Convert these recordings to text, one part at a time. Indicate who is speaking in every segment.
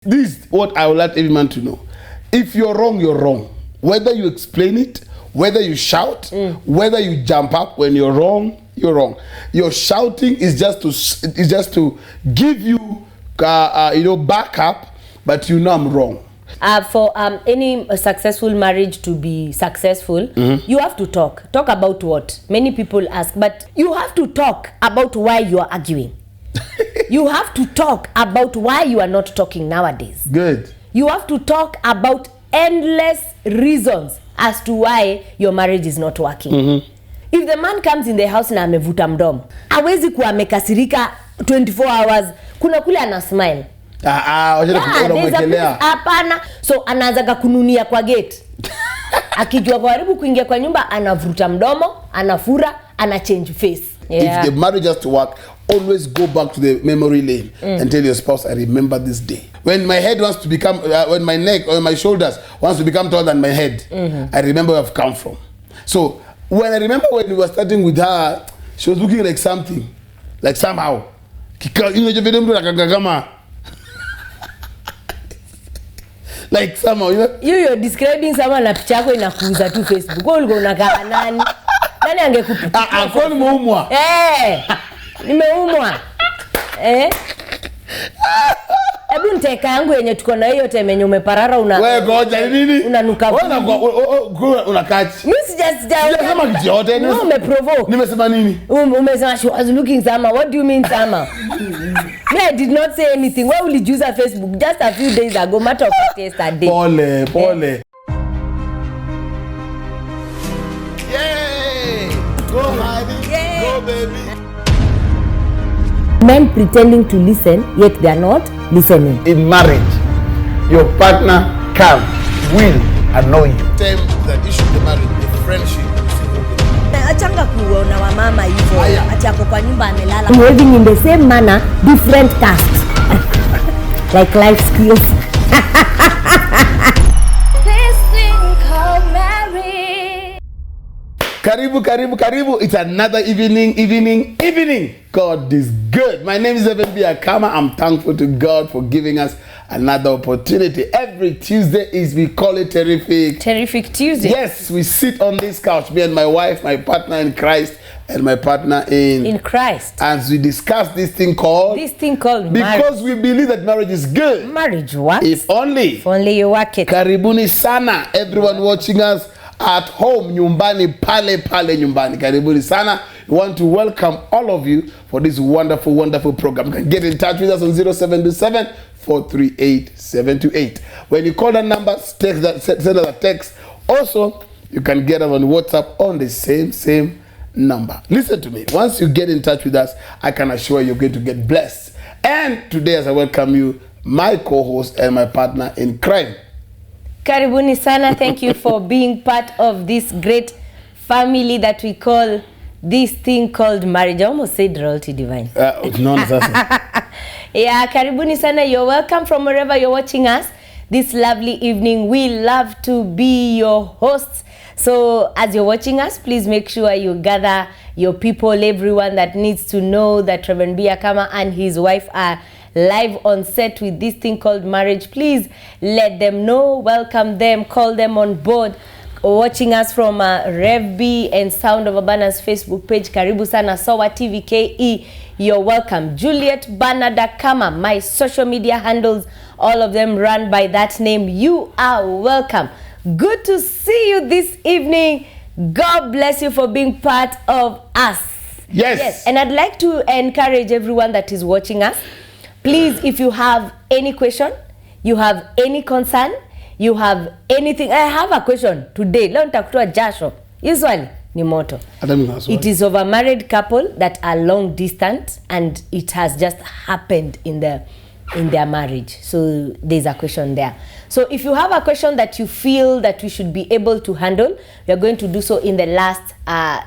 Speaker 1: This is what I would like every man to know. If you're wrong, you're wrong. Whether you explain it, whether you shout, whether you jump up when you're wrong, you're wrong. Your shouting is just to give you back up, but you know I'm wrong.
Speaker 2: For any successful marriage to be successful, you have to talk. Talk about what? Many people ask, but you have to talk about why you are arguing. You have to talk about why you are not talking nowadays.
Speaker 1: Good.
Speaker 2: You have to talk about endless reasons as to why your marriage is not working. If the man comes in the house na amevuta mdomo, hawezi kuwa amekasirika 24 hours, kuna kule ana smile. Hapana. So anaanza kununia kwa gate. Akijua karibu kuingia kwa nyumba anavuta mdomo, anafura, ana change face.
Speaker 1: If the marriage has to work, always go back to the memory lane and tell your spouse, I remember this day. When my head wants to become, when my neck or my shoulders wants to become taller than my head, I remember where I've come from. So when I remember when we were starting with her, she was looking like something, like somehow. Like somehow, you know?
Speaker 2: You're describing someone na picha yako inakuuza tu Facebook. Wewe ulikuwa unakaa nani? Nani angekupitia?
Speaker 1: Kwa nimeumwa.
Speaker 2: Nimeumwa. Hebu niteka yangu yenye tuko na hiyo time yenye umeparara
Speaker 1: wewe ngoja nini?
Speaker 2: Unanuka.
Speaker 1: Unakachi.
Speaker 2: Mimi sijasema
Speaker 1: kitu yote.
Speaker 2: No, umeprovoke.
Speaker 1: Nimesema nini?
Speaker 2: Umesema she was looking Sama. What do you mean Sama? Me, I did not say anything. Why will you use a Facebook just a few days ago? Matter of fact, yesterday.
Speaker 1: Pole. Yay! Go Heidi. Go baby.
Speaker 2: Men pretending to listen, yet they are not listening.
Speaker 1: In marriage, your partner can, will annoy you. Time that issue the marriage, the friendship.
Speaker 2: Achanga kuona wa mama hivyo. Achako kwa nyumba amelala. Living in the same manner, different castes. Like life skills.
Speaker 3: This thing called marriage.
Speaker 1: Karibu. It's another evening. God is good. My name is Mpesa. I'm thankful to God for giving us another opportunity. Every Tuesday we call it Terrific
Speaker 2: Tuesday.
Speaker 1: Yes, we sit on this couch, me and my wife, my partner in Christ, and my partner in
Speaker 2: Christ.
Speaker 1: As we discuss this thing called
Speaker 2: marriage.
Speaker 1: Because we believe that marriage is good.
Speaker 2: Marriage works.
Speaker 1: If only
Speaker 2: you work it.
Speaker 1: Karibuni sana, everyone watching us at home, nyumbani, pale nyumbani. Karibuni sana. We want to welcome all of you for this wonderful program. You can get in touch with us on 0727-438-728. When you call that number, send us a text. Also, you can get us on WhatsApp on the same number. Listen to me. Once you get in touch with us, I can assure you're going to get blessed. And today, as I welcome you, my co-host and my partner in crime.
Speaker 2: Karibuni sana. Thank you for being part of this great family that we call this thing called marriage. I almost said royalty divine.
Speaker 1: Nonsense.
Speaker 2: Yeah, karibuni sana. You're welcome from wherever you're watching us this lovely evening. We love to be your hosts. So as you're watching us, please make sure you gather your people, everyone that needs to know that Reverend Biakama and his wife are live on set with this thing called marriage. Please let them know, welcome them, call them on board. Watching us from Rev B and Sound of Abundance Facebook page. Karibu sana SOA TV KE. You're welcome. Juliet Banadakama, my social media handles, all of them run by that name. You are welcome. Good to see you this evening. God bless you for being part of us.
Speaker 1: Yes.
Speaker 2: And I'd like to encourage everyone that is watching us. Please, if you have any question, you have any concern, you have anything. I have a question today. Leo nitakutoa jasho. Usually ni moto. It is of a married couple that are long distance and it has just happened in their marriage. So there's a question there. So if you have a question that you feel that we should be able to handle, we are going to do so in the last,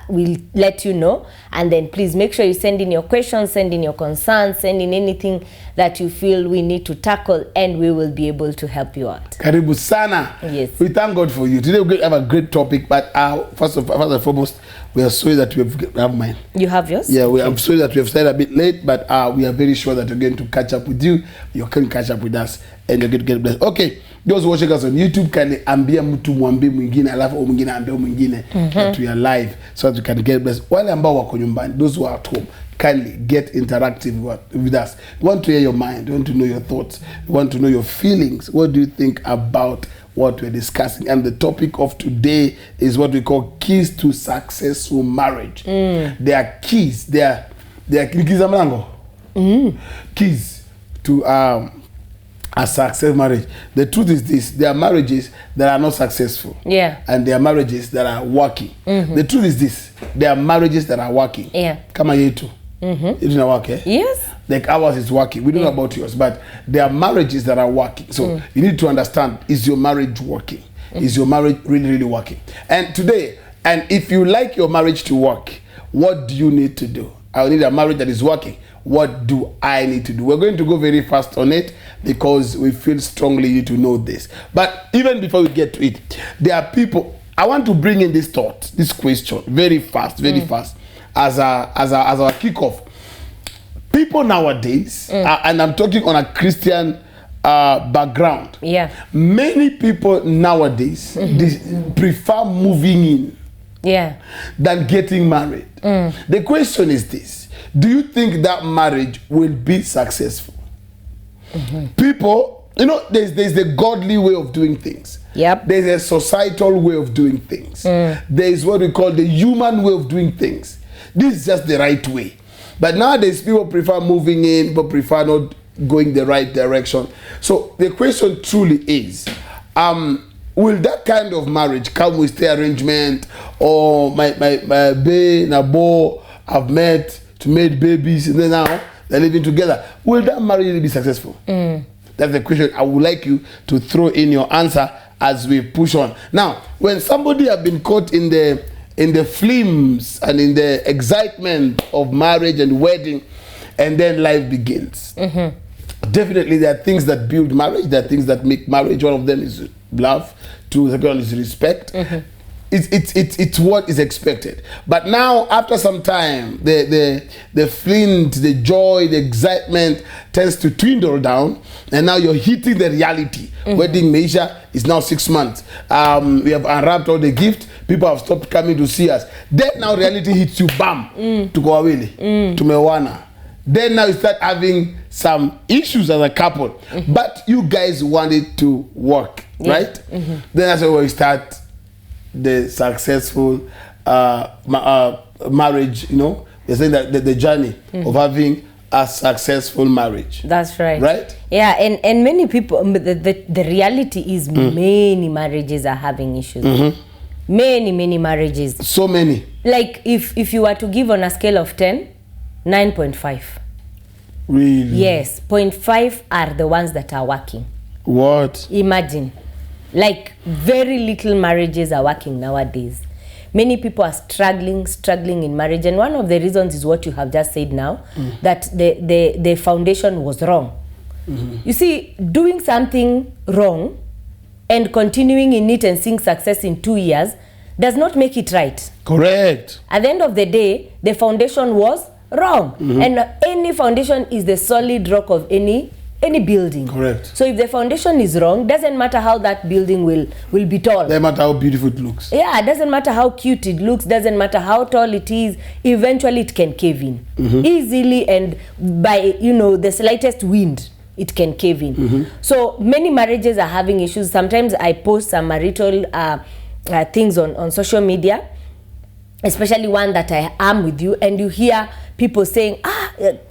Speaker 2: we'll let you know. And then please make sure you send in your questions, send in your concerns, send in anything that you feel we need to tackle, and we will be able to help you out.
Speaker 1: Karibu sana.
Speaker 2: Yes.
Speaker 1: We thank God for you. Today we have a great topic, but first and foremost, we are sorry that we have mine.
Speaker 2: You have yours?
Speaker 1: Yeah, I'm sorry that we have started a bit late, but we are very sure that we're going to catch up with you. You can catch up with us and you're going to get blessed. Okay, those watching us on YouTube, kindly ambia mtu mwambie mwingine, alafu mwingine ambia mwingine that we are live so that you can get blessed. Wale ambao wako nyumbani, those who are at home, kindly get interactive with us. We want to hear your mind. We want to know your thoughts. We want to know your feelings. What do you think about what we're discussing? And the topic of today is what we call keys to successful marriage. They are keys. They are keys to a successful marriage. The truth is this: there are marriages that are not successful.
Speaker 2: Yeah.
Speaker 1: And there are marriages that are working. The truth is this: there are marriages that are working.
Speaker 2: Yeah.
Speaker 1: Kama yetu. It didn't work, eh?
Speaker 2: Yes.
Speaker 1: Like ours is working. We don't know about yours, but there are marriages that are working. So you need to understand: is your marriage working? Is your marriage really, really working? And today, and if you like your marriage to work, what do you need to do? I need a marriage that is working. What do I need to do? We're going to go very fast on it because we feel strongly you to know this. But even before we get to it, there are people. I want to bring in this thought, this question, very fast, as our kickoff. People nowadays, and I'm talking on a Christian background.
Speaker 2: Yeah.
Speaker 1: Many people nowadays they prefer moving in.
Speaker 2: Yeah.
Speaker 1: Than getting married. The question is this: do you think that marriage will be successful? People, there's the godly way of doing things.
Speaker 2: Yep.
Speaker 1: There's a societal way of doing things. There's what we call the human way of doing things. This is just the right way. But nowadays, people prefer moving in, people prefer not going the right direction. So the question truly is, will that kind of marriage come with the arrangement, or my bae and bo have met to make babies and then now they're living together? Will that marriage really be successful? That's the question I would like you to throw in your answer as we push on. Now, when somebody has been caught in the flames and in the excitement of marriage and wedding, and then life begins. Definitely there are things that build marriage, there are things that make marriage. One of them is love, two, the girl is respect. It's what is expected. But now, after some time, the flint, the joy, the excitement tends to dwindle down, and now you're hitting the reality. Wedding measure is now 6 months. We have unwrapped all the gifts. People have stopped coming to see us. Then now reality hits you, bam, to go away, to Mewana. Then now you start having some issues as a couple, but you guys want it to work, right? Then that's where we start the successful marriage. They're saying that the journey of having a successful marriage.
Speaker 2: That's right.
Speaker 1: Right?
Speaker 2: Yeah, and many people, the reality is many marriages are having issues. Many marriages. So many. Like if you were to give on a scale of 10, 9.5.
Speaker 1: Really?
Speaker 2: Yes, 0.5 are the ones that are working.
Speaker 1: What?
Speaker 2: Imagine. Like very little marriages are working nowadays. Many people are struggling in marriage, and one of the reasons is what you have just said now, that the foundation was wrong. You see, doing something wrong and continuing in it and seeing success in 2 years does not make it right.
Speaker 1: Correct.
Speaker 2: At the end of the day, the foundation was wrong. And any foundation is the solid rock of any building.
Speaker 1: Correct.
Speaker 2: So if the foundation is wrong, doesn't matter how that building will be tall.
Speaker 1: Doesn't matter how beautiful it looks.
Speaker 2: Yeah, it doesn't matter how cute it looks, doesn't matter how tall it is, eventually it can cave in. Easily, and by the slightest wind, it can cave in. So many marriages are having issues. Sometimes I post some marital things on social media, especially one that I am with you, and you hear people saying,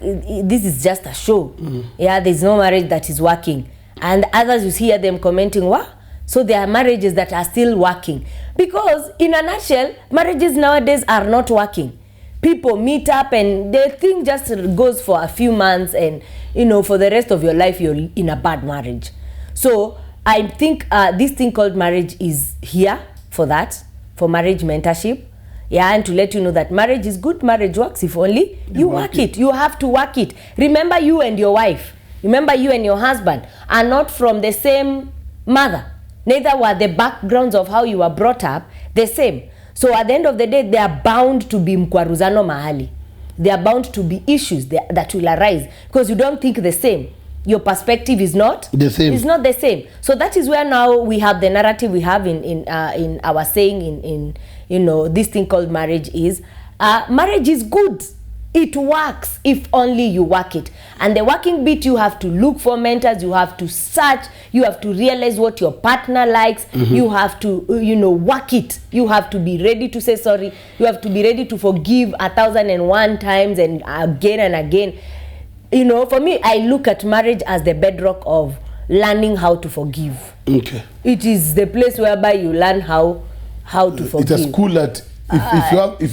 Speaker 2: this is just a show. Yeah, there's no marriage that is working. And others, you hear them commenting, what? So there are marriages that are still working. Because in a nutshell, marriages nowadays are not working. People meet up and the thing just goes for a few months, and for the rest of your life, you're in a bad marriage. So I think this thing called marriage is here for that, for marriage mentorship. Yeah, and to let you know that marriage is good, marriage works if only you work it. You have to work it. Remember, you and your wife, remember you and your husband are not from the same mother. Neither were the backgrounds of how you were brought up the same. So at the end of the day, they are bound to be mkwaruzano mahali. They are bound to be issues that will arise because you don't think the same. your perspective is not
Speaker 1: the same.
Speaker 2: It's not the same. So that is where now we have the narrative we have in our saying in you know, this thing called marriage is marriage is good. It works if only you work it. And the working bit, you have to look for mentors, you have to search, you have to realize what your partner likes, you have to, you know, work it. You have to be ready to say sorry. You have to be ready to forgive 1,001 times and again. You know, for me, I look at marriage as the bedrock of learning how to forgive. Okay. It is the place whereby you learn how to forgive.
Speaker 1: It's a school that if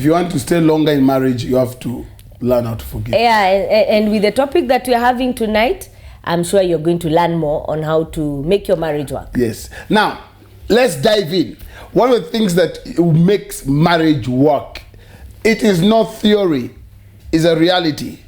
Speaker 1: you want to stay longer in marriage, you have to learn how to forgive.
Speaker 2: Yeah, and with the topic that we're having tonight, I'm sure you're going to learn more on how to make your marriage work.
Speaker 1: Yes. Now, let's dive in. One of the things that makes marriage work, it is not theory, it's a reality,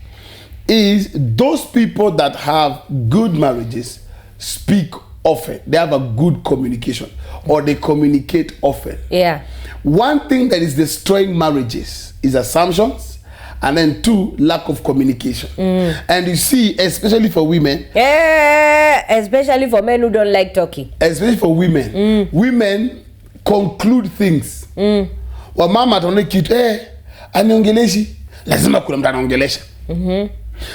Speaker 1: is those people that have good marriages speak often. They have a good communication, or they communicate often.
Speaker 2: Yeah.
Speaker 1: One thing that is destroying marriages is assumptions, and then 2, lack of communication. And you see, especially for women,
Speaker 2: especially for men who don't like talking,
Speaker 1: especially for women, women conclude things. Wa mama ataona kitu anaongeleshi, lazima kuna mtu anaongelesha.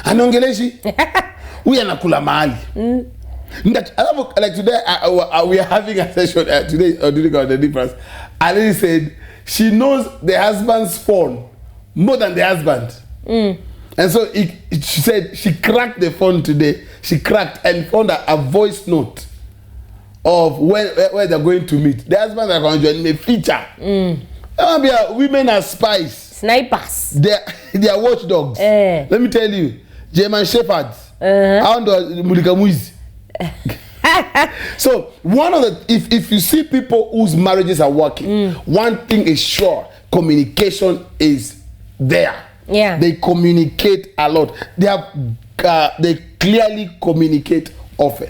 Speaker 1: Anaongeleshi, huyu anakula mahali. Like today, we are having a session today during our difference. Ali said she knows the husband's phone more than the husband. And so she said she cracked the phone today. She cracked and found a voice note of where they're going to meet. The husband are going to join a feature. Women are spies.
Speaker 2: Snipers.
Speaker 1: They are watchdogs. Let me tell you, German shepherds. So one of the if you see people whose marriages are working, one thing is sure: communication is there.
Speaker 2: Yeah,
Speaker 1: they communicate a lot. They clearly communicate often.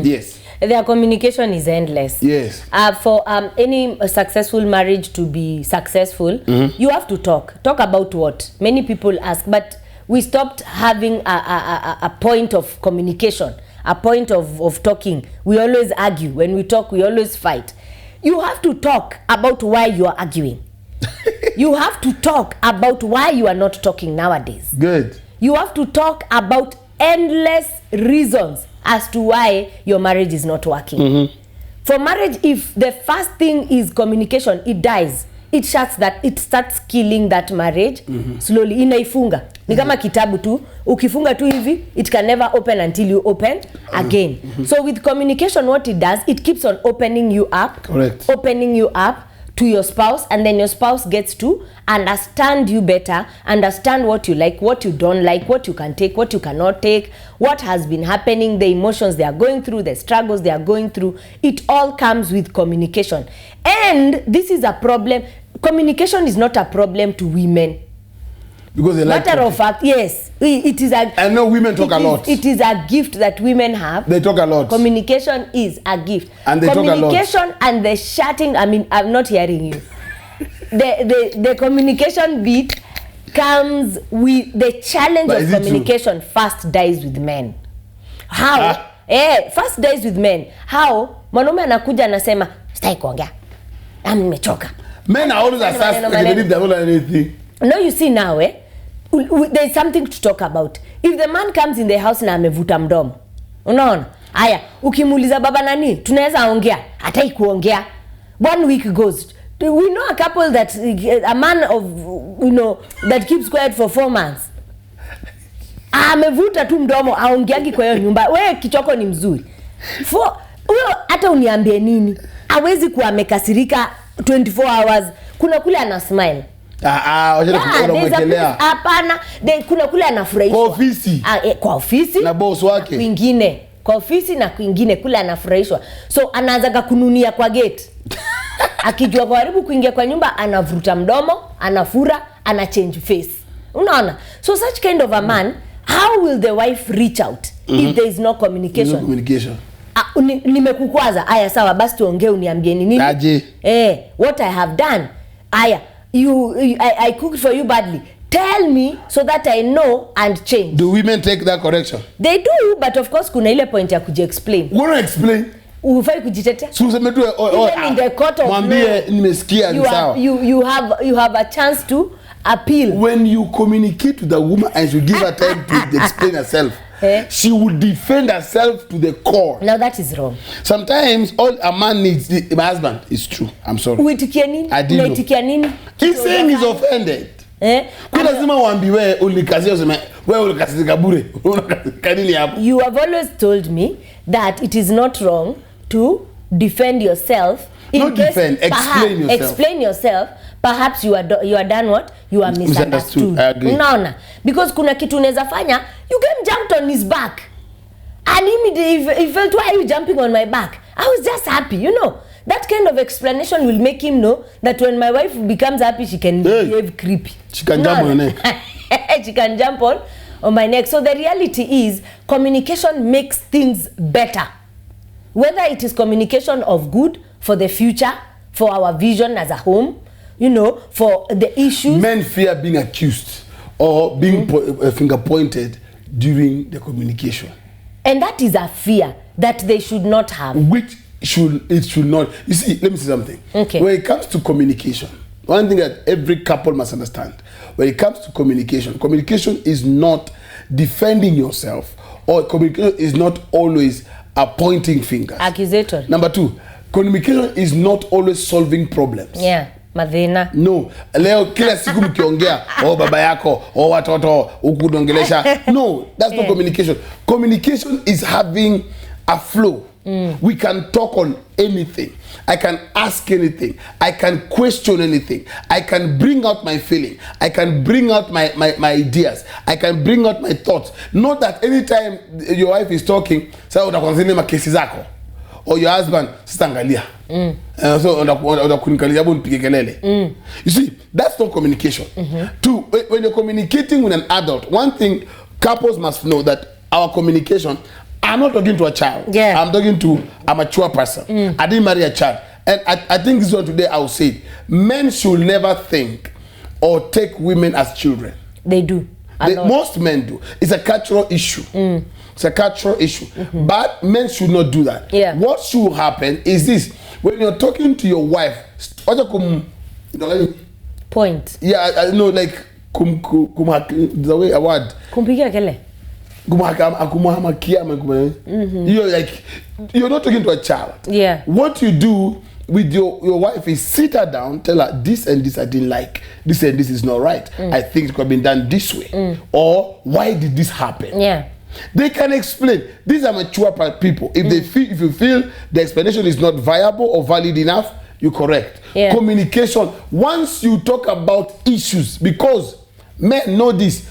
Speaker 1: Yes,
Speaker 2: their communication is endless.
Speaker 1: Yes.
Speaker 2: For any successful marriage to be successful, you have to talk about what many people ask, but we stopped having a point of communication. A point of talking. We always argue. When we talk, we always fight. You have to talk about why you are arguing. You have to talk about why you are not talking nowadays.
Speaker 1: Good.
Speaker 2: You have to talk about endless reasons as to why your marriage is not working. For marriage, if the first thing is communication, it dies. It starts killing that marriage slowly. Inaifunga. Ni kama kitabu tu, ukifunga tu hivi, it can never open until you open again. So with communication, what it does, it keeps on opening you up.
Speaker 1: Correct.
Speaker 2: Opening you up to your spouse, and then your spouse gets to understand you better, understand what you like, what you don't like, what you can take, what you cannot take, what has been happening, the emotions they are going through, the struggles they are going through. It all comes with communication. And this is a problem. Communication is not a problem to women.
Speaker 1: Because they like
Speaker 2: matter of fact, yes, it is a.
Speaker 1: I know women talk a lot.
Speaker 2: It is a gift that women have.
Speaker 1: They talk a lot.
Speaker 2: Communication is a gift.
Speaker 1: And they talk a lot.
Speaker 2: Communication and the shouting. I mean, I'm not hearing you. the communication bit comes with the challenge of communication. First dies with men. How? First dies with men. How? Mwanaume anakuja anasema sitaki kuongea. Nimechoka.
Speaker 1: Men are always assessed like they don't know anything.
Speaker 2: No, you see now, there's something to talk about. If the man comes in the house na amevuta mdomo, unaona? Haya, ukimuuliza baba nani, tunaweza ongea, hataki kuongea. 1 week goes. We know a couple that a man of, that keeps quiet for 4 months. Amevuta tu mdomo, aongeagi kwa hiyo nyumba. Wewe kichoko ni mzuri. Huyo hata uniambie nini? Hawezi kuwa amekasirika 24 hours. Kuna kule ana smile. Hapana, kuna kule anafurahishwa.
Speaker 1: Kwa ofisi.
Speaker 2: Kwa ofisi
Speaker 1: na boss wake.
Speaker 2: Kwingine. Kwa ofisi na kwingine kule anafurahishwa. So anaanza kununia kwa gate. Akijua karibu kuingia kwa nyumba anavuruta mdomo, anafura, ana change face. Unaona? So such kind of a man, how will the wife reach out if there is no communication?
Speaker 1: No communication.
Speaker 2: Nimekukwaza. Aya sawa, basi tuongee uniambie nini?
Speaker 1: Aje.
Speaker 2: What I have done. Aya, I cooked for you badly. tell me so that I know and change.
Speaker 1: Do women take that correction?
Speaker 2: They do, but of course kuna ile point ya kuji-explain.
Speaker 1: Wanna explain?
Speaker 2: Ufai kujitetea.
Speaker 1: Even
Speaker 2: in the court of law,
Speaker 1: nimesikia ni sawa.
Speaker 2: You have a chance to appeal.
Speaker 1: When you communicate with the woman and you give her time to explain herself, she will defend herself to the core.
Speaker 2: Now that is wrong.
Speaker 1: Sometimes all a man needs, my husband, is true. I'm sorry.
Speaker 2: Uitikia nini?
Speaker 1: I didn't know. He's saying he's offended. Kwa lazima uambiwe ulikazia useme wewe ulikazika bure. Kanini hapo?
Speaker 2: You have always told me that it is not wrong to defend yourself.
Speaker 1: Not defend, explain yourself.
Speaker 2: Explain yourself. Perhaps you are done what? You are misunderstood.
Speaker 1: I agree.
Speaker 2: Unaona? Because kuna kitu unaweza fanya, you can jump on his back. And immediately he felt, why are you jumping on my back? I was just happy, you know. That kind of explanation will make him know that when my wife becomes happy, she can behave creepy.
Speaker 1: She can jump on your neck.
Speaker 2: She can jump on my neck. So the reality is, communication makes things better. Whether it is communication of good for the future, for our vision as a home, you know, for the issues.
Speaker 1: Men fear being accused or being finger pointed during the communication.
Speaker 2: And that is a fear that they should not have.
Speaker 1: Which it should not. You see, let me say something.
Speaker 2: Okay.
Speaker 1: When it comes to communication, one thing that every couple must understand, when it comes to communication, communication is not defending yourself, or communication is not always pointing fingers.
Speaker 2: Accusatory.
Speaker 1: Number two, communication is not always solving problems.
Speaker 2: Yeah. Madhina.
Speaker 1: No. Leo kila siku mkiongea baba yako watoto ukudongelesha. No, that's not communication. Communication is having a flow. We can talk on anything. I can ask anything. I can question anything. I can bring out my feeling. I can bring out my ideas. I can bring out my thoughts. Not that anytime your wife is talking, sasa utakonzini makesi zako. Or your husband, sitangalia. So unakunikalia hapo nipige kelele. You see, that's not communication. Two, when you're communicating with an adult, one thing couples must know that our communication, I'm not talking to a child.
Speaker 2: Yeah.
Speaker 1: I'm talking to a mature person. I didn't marry a child. And I think this one today I will say it. Men should never think or take women as children.
Speaker 2: They do.
Speaker 1: Most men do. It's a cultural issue. It's a cultural issue. But men should not do that.
Speaker 2: Yeah.
Speaker 1: What should happen is this. When you're talking to your wife,
Speaker 2: point.
Speaker 1: Yeah, I know, like the way a word.
Speaker 2: Kumpigia kele.
Speaker 1: You're not talking to a child.
Speaker 2: Yeah.
Speaker 1: What you do with your wife is sit her down, tell her this and this I didn't like, this and this is not right. I think it could have been done this way. Or why did this happen?
Speaker 2: Yeah.
Speaker 1: They can explain. These are mature people. If if you feel the explanation is not viable or valid enough, you correct.
Speaker 2: Yeah.
Speaker 1: Communication. Once you talk about issues, because men know this,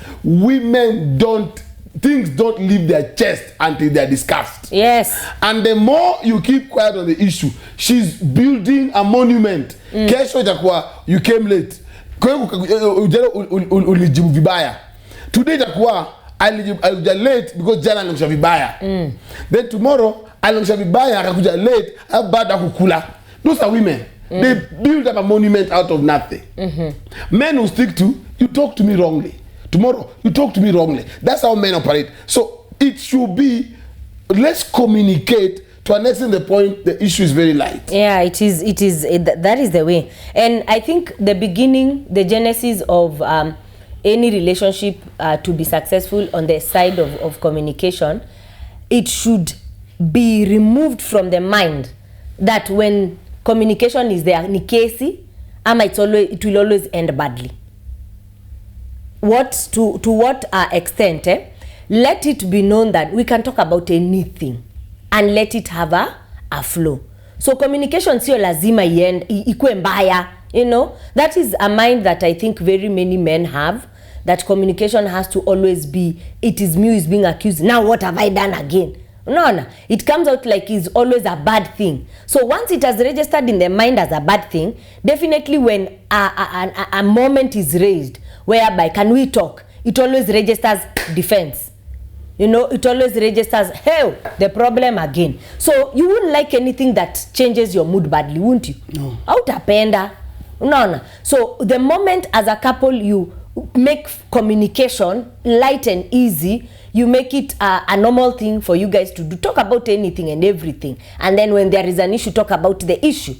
Speaker 1: things don't leave their chest until they're discussed.
Speaker 2: Yes.
Speaker 1: And the more you keep quiet on the issue, she's building a monument. Kesho itakuwa you came late. Kwa hiyo ulijibu vibaya. Today itakuwa alikuja late because jana alikuja vibaya. Then tomorrow alikuja vibaya akakuja late baada kukula. Those are women. They build up a monument out of nothing. Men who stick to, you talk to me wrongly. Tomorrow, you talk to me wrongly. That's how men operate. So it should be, let's communicate to an extent the point the issue is very light.
Speaker 2: Yeah, it is. That is the way. And I think the beginning, the genesis of any relationship to be successful on the side of communication, it should be removed from the mind that when communication is there, ni kesi, it will always end badly. To what extent, let it be known that we can talk about anything and let it have a flow. So communication sio lazima ikuwe mbaya, you know. That is a mind that I think very many men have, that communication has to always be, it is me who is being accused, now what have I done again? No, it comes out like it's always a bad thing. So once it has registered in the mind as a bad thing, definitely when a moment is raised whereby can we talk, it always registers defense. You know, it always registers, hey, the problem again. So you wouldn't like anything that changes your mood badly, wouldn't you?
Speaker 1: No.
Speaker 2: Hautapenda. No. So the moment as a couple you make communication light and easy. You make it a normal thing for you guys to do. Talk about anything and everything. And then when there is an issue, talk about the issue.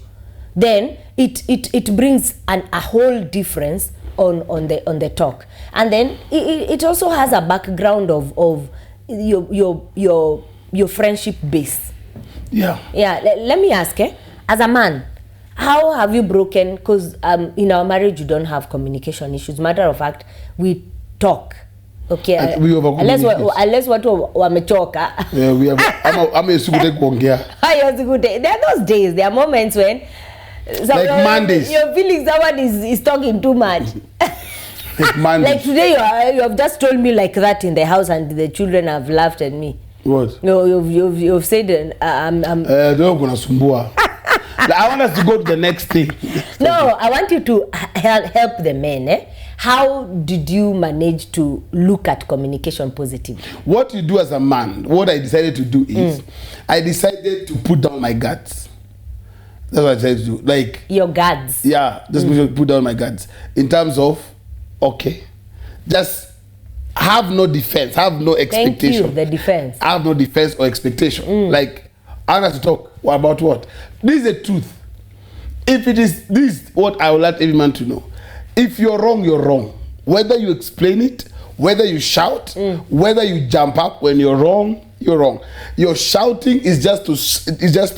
Speaker 2: Then it brings a whole difference on the talk. And then it also has a background of your friendship base.
Speaker 1: Yeah.
Speaker 2: Let me ask, as a man, how have you broken? Because in our marriage you don't have communication issues. Matter of fact, we talk. Okay, unless watu wamechoka.
Speaker 1: Yeah, we have. I'm a good kuongea.
Speaker 2: There are those days. There are moments when
Speaker 1: like Mondays.
Speaker 2: You're feeling someone is talking too much. Like today, you have just told me like that in the house, and the children have laughed at me.
Speaker 1: What?
Speaker 2: No, you've said I'm.
Speaker 1: Don't gonna sumbua. I want us to go to the next thing.
Speaker 2: No, I want you to help the men. How did you manage to look at communication positively? What
Speaker 1: you do as a man, what I decided to do is, I decided to put down my guards. That's what I decided to do. Like
Speaker 2: your guards.
Speaker 1: Yeah, just put down my guards. In terms of, okay, just have no defense, have no expectation.
Speaker 2: Thank you, the defense.
Speaker 1: Have no defense or expectation. Like, I have to talk about what? This is the truth. If it is this, what I would like every man to know. If you're wrong, you're wrong. Whether you explain it, whether you shout, whether you jump up when you're wrong, you're wrong. Your shouting is just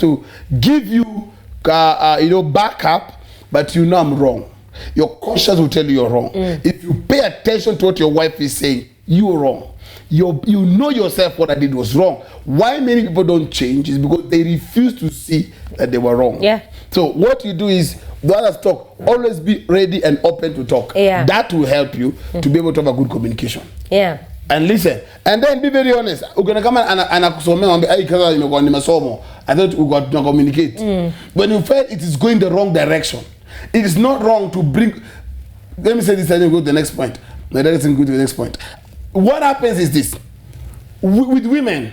Speaker 1: to give you back up, but you know I'm wrong. Your conscience will tell you you're wrong. If you pay attention to what your wife is saying, you're wrong. You know yourself what I did was wrong. Why many people don't change is because they refuse to see that they were wrong.
Speaker 2: Yeah.
Speaker 1: So what you do is, the others talk, always be ready and open to talk.
Speaker 2: Yeah.
Speaker 1: That will help you to be able to have a good communication.
Speaker 2: Yeah.
Speaker 1: And listen. And then be very honest. Ukena kama anakusomea mwambie ai kaza nimekuwa nimesomo. I thought we got to communicate. When you feel it is going the wrong direction, it is not wrong to bring. Let me say this and then go to the next point. Let me go to the next point. What happens is this. With women,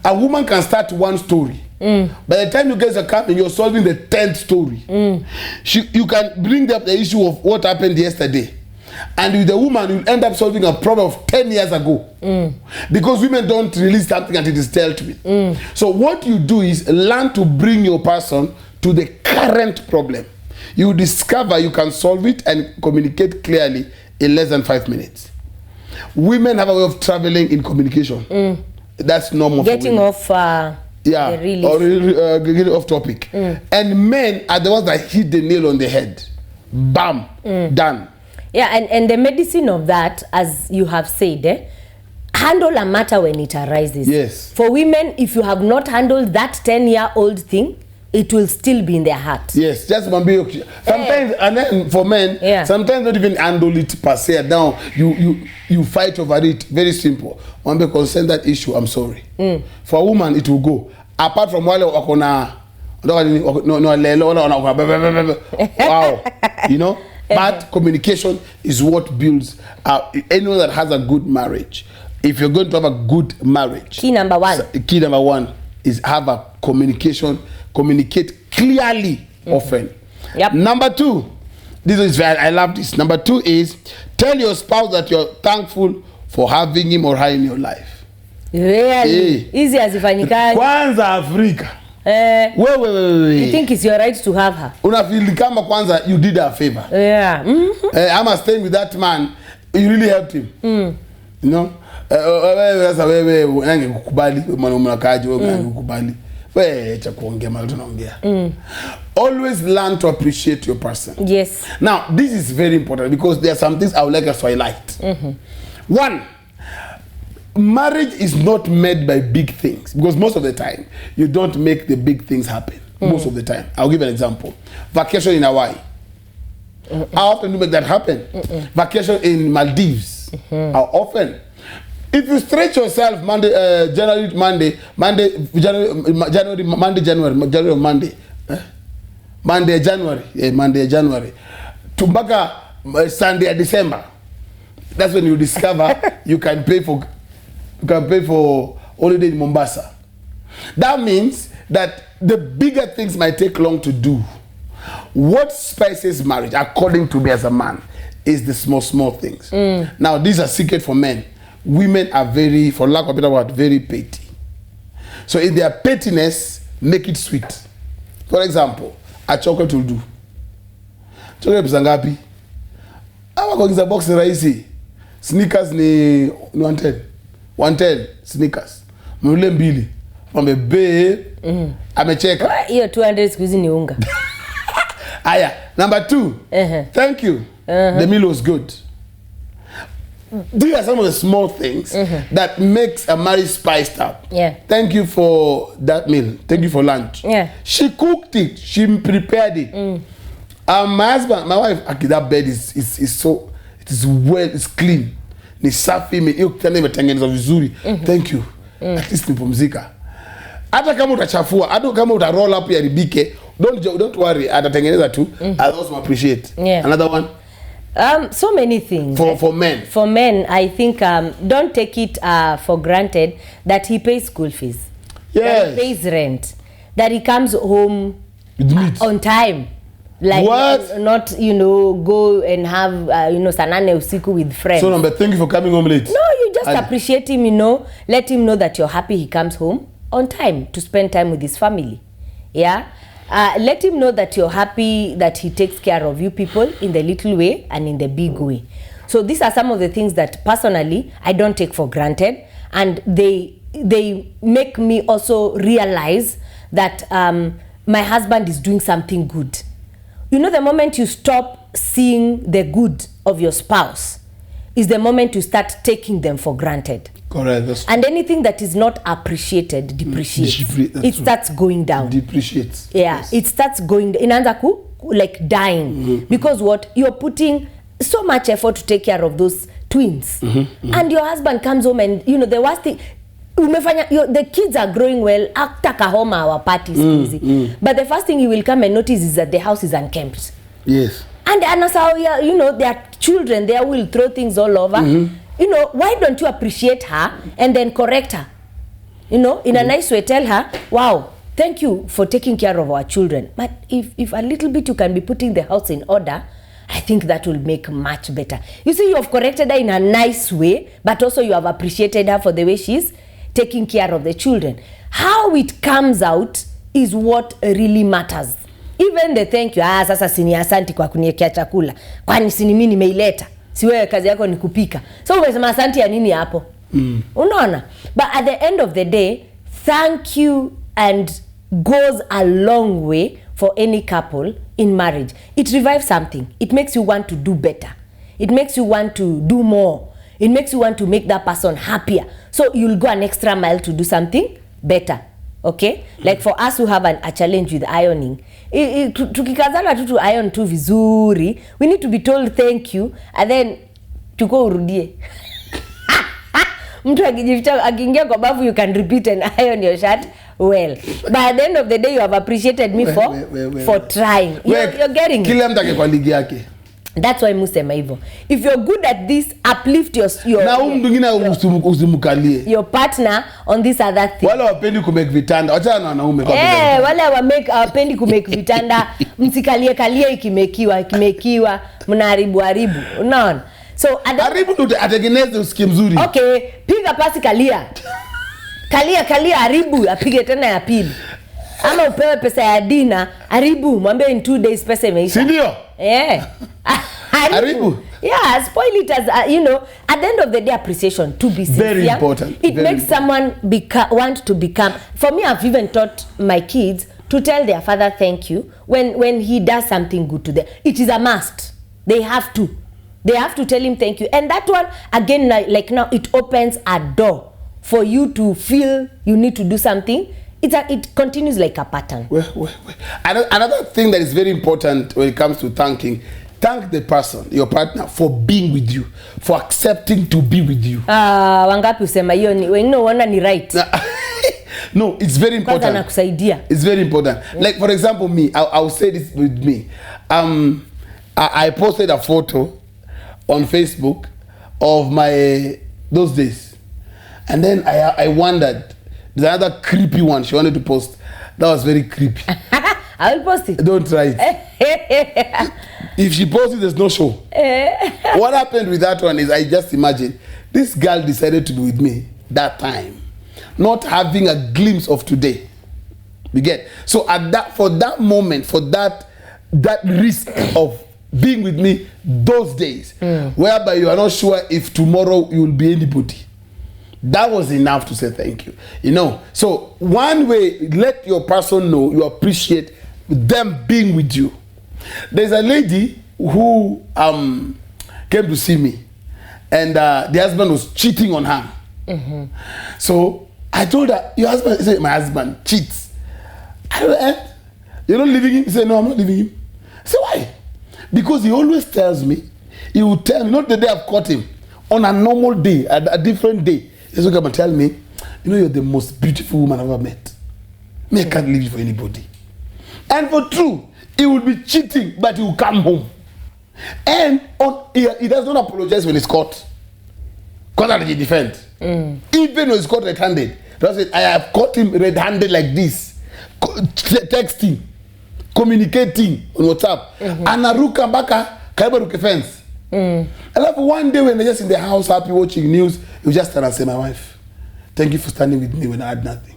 Speaker 1: a woman can start one story. By the time you guys are coming, you're solving the 10th story. You can bring up the issue of what happened yesterday. And with the woman, you'll end up solving a problem of 10 years ago. Because women don't release something until it is dealt with. So what you do is learn to bring your person to the current problem. You discover you can solve it and communicate clearly in less than 5 minutes. Women have a way of traveling in communication. That's normal.
Speaker 2: Getting off
Speaker 1: getting off topic. And men are the ones that hit the nail on the head. Bam, done.
Speaker 2: Yeah, and the medicine of that, as you have said, handle a matter when it arises.
Speaker 1: Yes.
Speaker 2: For women, if you have not handled that 10-year-old thing, it will still be in their heart.
Speaker 1: Yes, just sometimes, and then for men, sometimes don't even handle it per se. Now you fight over it. Very simple. One be concern that issue. I'm sorry. For a woman, it will go. Apart from wale wakona wow, you know. But communication is what builds anyone that has a good marriage. If you're going to have a good marriage,
Speaker 2: key number one
Speaker 1: is have a communication. Communicate clearly often.
Speaker 2: Yep.
Speaker 1: Number 2, this is very, I love this. Number 2 is tell your spouse that you're thankful for having him or her in your life.
Speaker 2: Really? Easy as ifanyikaje.
Speaker 1: Kwanza Africa. Wait.
Speaker 2: You think it's your right to have her?
Speaker 1: Unafeel kama kwanza you did her a favor.
Speaker 2: Yeah.
Speaker 1: I'm staying with that man. You really helped him. You know? Sasa wewe unangekukubali mwanaume unakaje wewe unangekukubali. Always learn to appreciate your person.
Speaker 2: Yes.
Speaker 1: Now, this is very important because there are some things I would like us to highlight. One, marriage is not made by big things because most of the time you don't make the big things happen. Most of the time. I'll give an example. Vacation in Hawaii. How often do you make that happen? Vacation in Maldives. How often? If you stretch yourself January, Monday, to mpaka Sunday, December, that's when you discover you can pay for holiday in Mombasa. That means that the bigger things might take long to do. What spices marriage, according to me as a man, is the small things. Now, these are secret for men. Women are very, for lack of a better word, very petty. So in their pettiness, make it sweet. For example, a chocolate will do. Chocolate pesa ngapi? Awa kuingiza box ni rahisi. Sneakers ni 110. 110 sneakers. Mule mbili. Mwambe babe. Amecheka.
Speaker 2: Hiyo 200 siku hizi ni unga.
Speaker 1: Aya, number 2. Thank you. The meal was good. These are some of the small things that makes a marriage spiced up.
Speaker 2: Yeah.
Speaker 1: Thank you for that meal. Thank you for lunch.
Speaker 2: Yeah.
Speaker 1: She cooked it. She prepared it. My husband, my wife, that bed is so, it is well, it's clean. Ni safi, hiyo kitanda imetengenezwa vizuri. Thank you. At least nipumzika. Hata kama utachafua, hata kama uta roll up ya ribike, don't worry, atatengeneza tu. I also appreciate.
Speaker 2: Yeah.
Speaker 1: Another one.
Speaker 2: So many things.
Speaker 1: For men.
Speaker 2: For men, I think don't take it for granted that he pays school fees.
Speaker 1: Yes.
Speaker 2: That he pays rent. That he comes home on time. Like
Speaker 1: what?
Speaker 2: Not go and have sanane usiku with friends.
Speaker 1: So number, thank you for coming home late.
Speaker 2: No, you just appreciate him, let him know that you're happy he comes home on time to spend time with his family. Yeah. Let him know that you're happy that he takes care of you people in the little way and in the big way. So these are some of the things that personally I don't take for granted, and they make me also realize that my husband is doing something good. The moment you stop seeing the good of your spouse is the moment you start taking them for granted.
Speaker 1: Correct.
Speaker 2: And anything that is not appreciated depreciates. It starts going down.
Speaker 1: Depreciates.
Speaker 2: Yeah, yes. It starts going. Inaanza like dying because what you're putting so much effort to take care of those twins, and your husband comes home and the worst thing. The kids are growing well after kahoma our parties, but the first thing you will come and notice is that the house is unkempt. Yes. And so their children there will throw things all over. Why don't you appreciate her and then correct her? In a nice way, tell her, wow, thank you for taking care of our children. But if a little bit you can be putting the house in order, I think that will make much better. You see, you have corrected her in a nice way, but also you have appreciated her for the way she's taking care of the children. How it comes out is what really matters. Even the thank you, sasa sini asanti kwa kuniekea chakula. Kwani sini mimi nimeileta. Si wewe kazi yako ni kupika. So umesema asanti ya nini hapo? Unaona? But at the end of the day, thank you and goes a long way for any couple in marriage. It revives something. It makes you want to do better. It makes you want to do more. It makes you want to make that person happier. So you'll go an extra mile to do something better. Okay? Like for us who have a challenge with ironing, tukikazana tu iron tu vizuri, we need to be told thank you and then tuko urudie. Mtu akiingia kwa bafu, you can repeat and iron your shirt well. But at the end of the day, you have appreciated me for trying. You're getting
Speaker 1: kila mtu kwa ligi yake.
Speaker 2: That's why musema hivyo. If you're good at this, uplift your your partner on this other thing.
Speaker 1: Wale wapendi kumake vitanda, acha na wanaume kwa
Speaker 2: vile. Wale wapendi kumake vitanda, msikalie ikimekiwa, mnaharibu. Unaona? So
Speaker 1: haribu ndo atengeneze usikie mzuri.
Speaker 2: Okay, piga pasi kalia. Kalia haribu, apige tena ya pili. Ama upewe pesa ya dina, haribu, mwambie in 2 days pesa imeisha.
Speaker 1: Si ndio?
Speaker 2: Yeah. Haribu. Yeah, spoil it as at the end of the day, appreciation to be sincere.
Speaker 1: Very important.
Speaker 2: It makes someone want to become. For me, I've even taught my kids to tell their father thank you when he does something good to them. It is a must. They have to tell him thank you. And that one again, like now, it opens a door for you to feel you need to do something. It continues like a pattern.
Speaker 1: Well. Another thing that is very important when it comes to thanking, thank the person, your partner, for being with you, for accepting to be with you.
Speaker 2: Wangapi usema hiyo ni wengine unaona ni right.
Speaker 1: No, it's very important.
Speaker 2: Kwanza nakusaidia.
Speaker 1: It's very important. Like for example, me, I'll say this with me. I posted a photo on Facebook of those days, and then I wondered. There's another creepy one she wanted to post. That was very creepy.
Speaker 2: I will post it.
Speaker 1: Don't try it. If she posts it, there's no show. What happened with that one is, I just imagine this girl decided to be with me that time, not having a glimpse of today. You get? So at that, for that moment, for that risk of being with me those days, whereby you are not sure if tomorrow you will be anybody, that was enough to say thank you. You know, so one way, let your person know you appreciate them being with you. There's a lady who came to see me, and the husband was cheating on her. So I told her, your husband, I said, my husband cheats. I don't know, you're not leaving him? He said, no, I'm not leaving him. I said, why? Because he always tells me, he will tell me, not the day I've caught him, on a normal day, a different day, he's going to come and tell me, you know, you're the most beautiful woman I've ever met. Me, I can't leave you for anybody. And for true, he will be cheating, but he will come home. And he does not apologize when he's caught. Because he defend. Even when he's caught red-handed. I have caught him red-handed like this. Texting. Communicating on WhatsApp. Anaruka mpaka kaiba ruke fence. Alafu one day when they're just in the house happy watching news, you just stand and say, my wife, thank you for standing with me when I had nothing.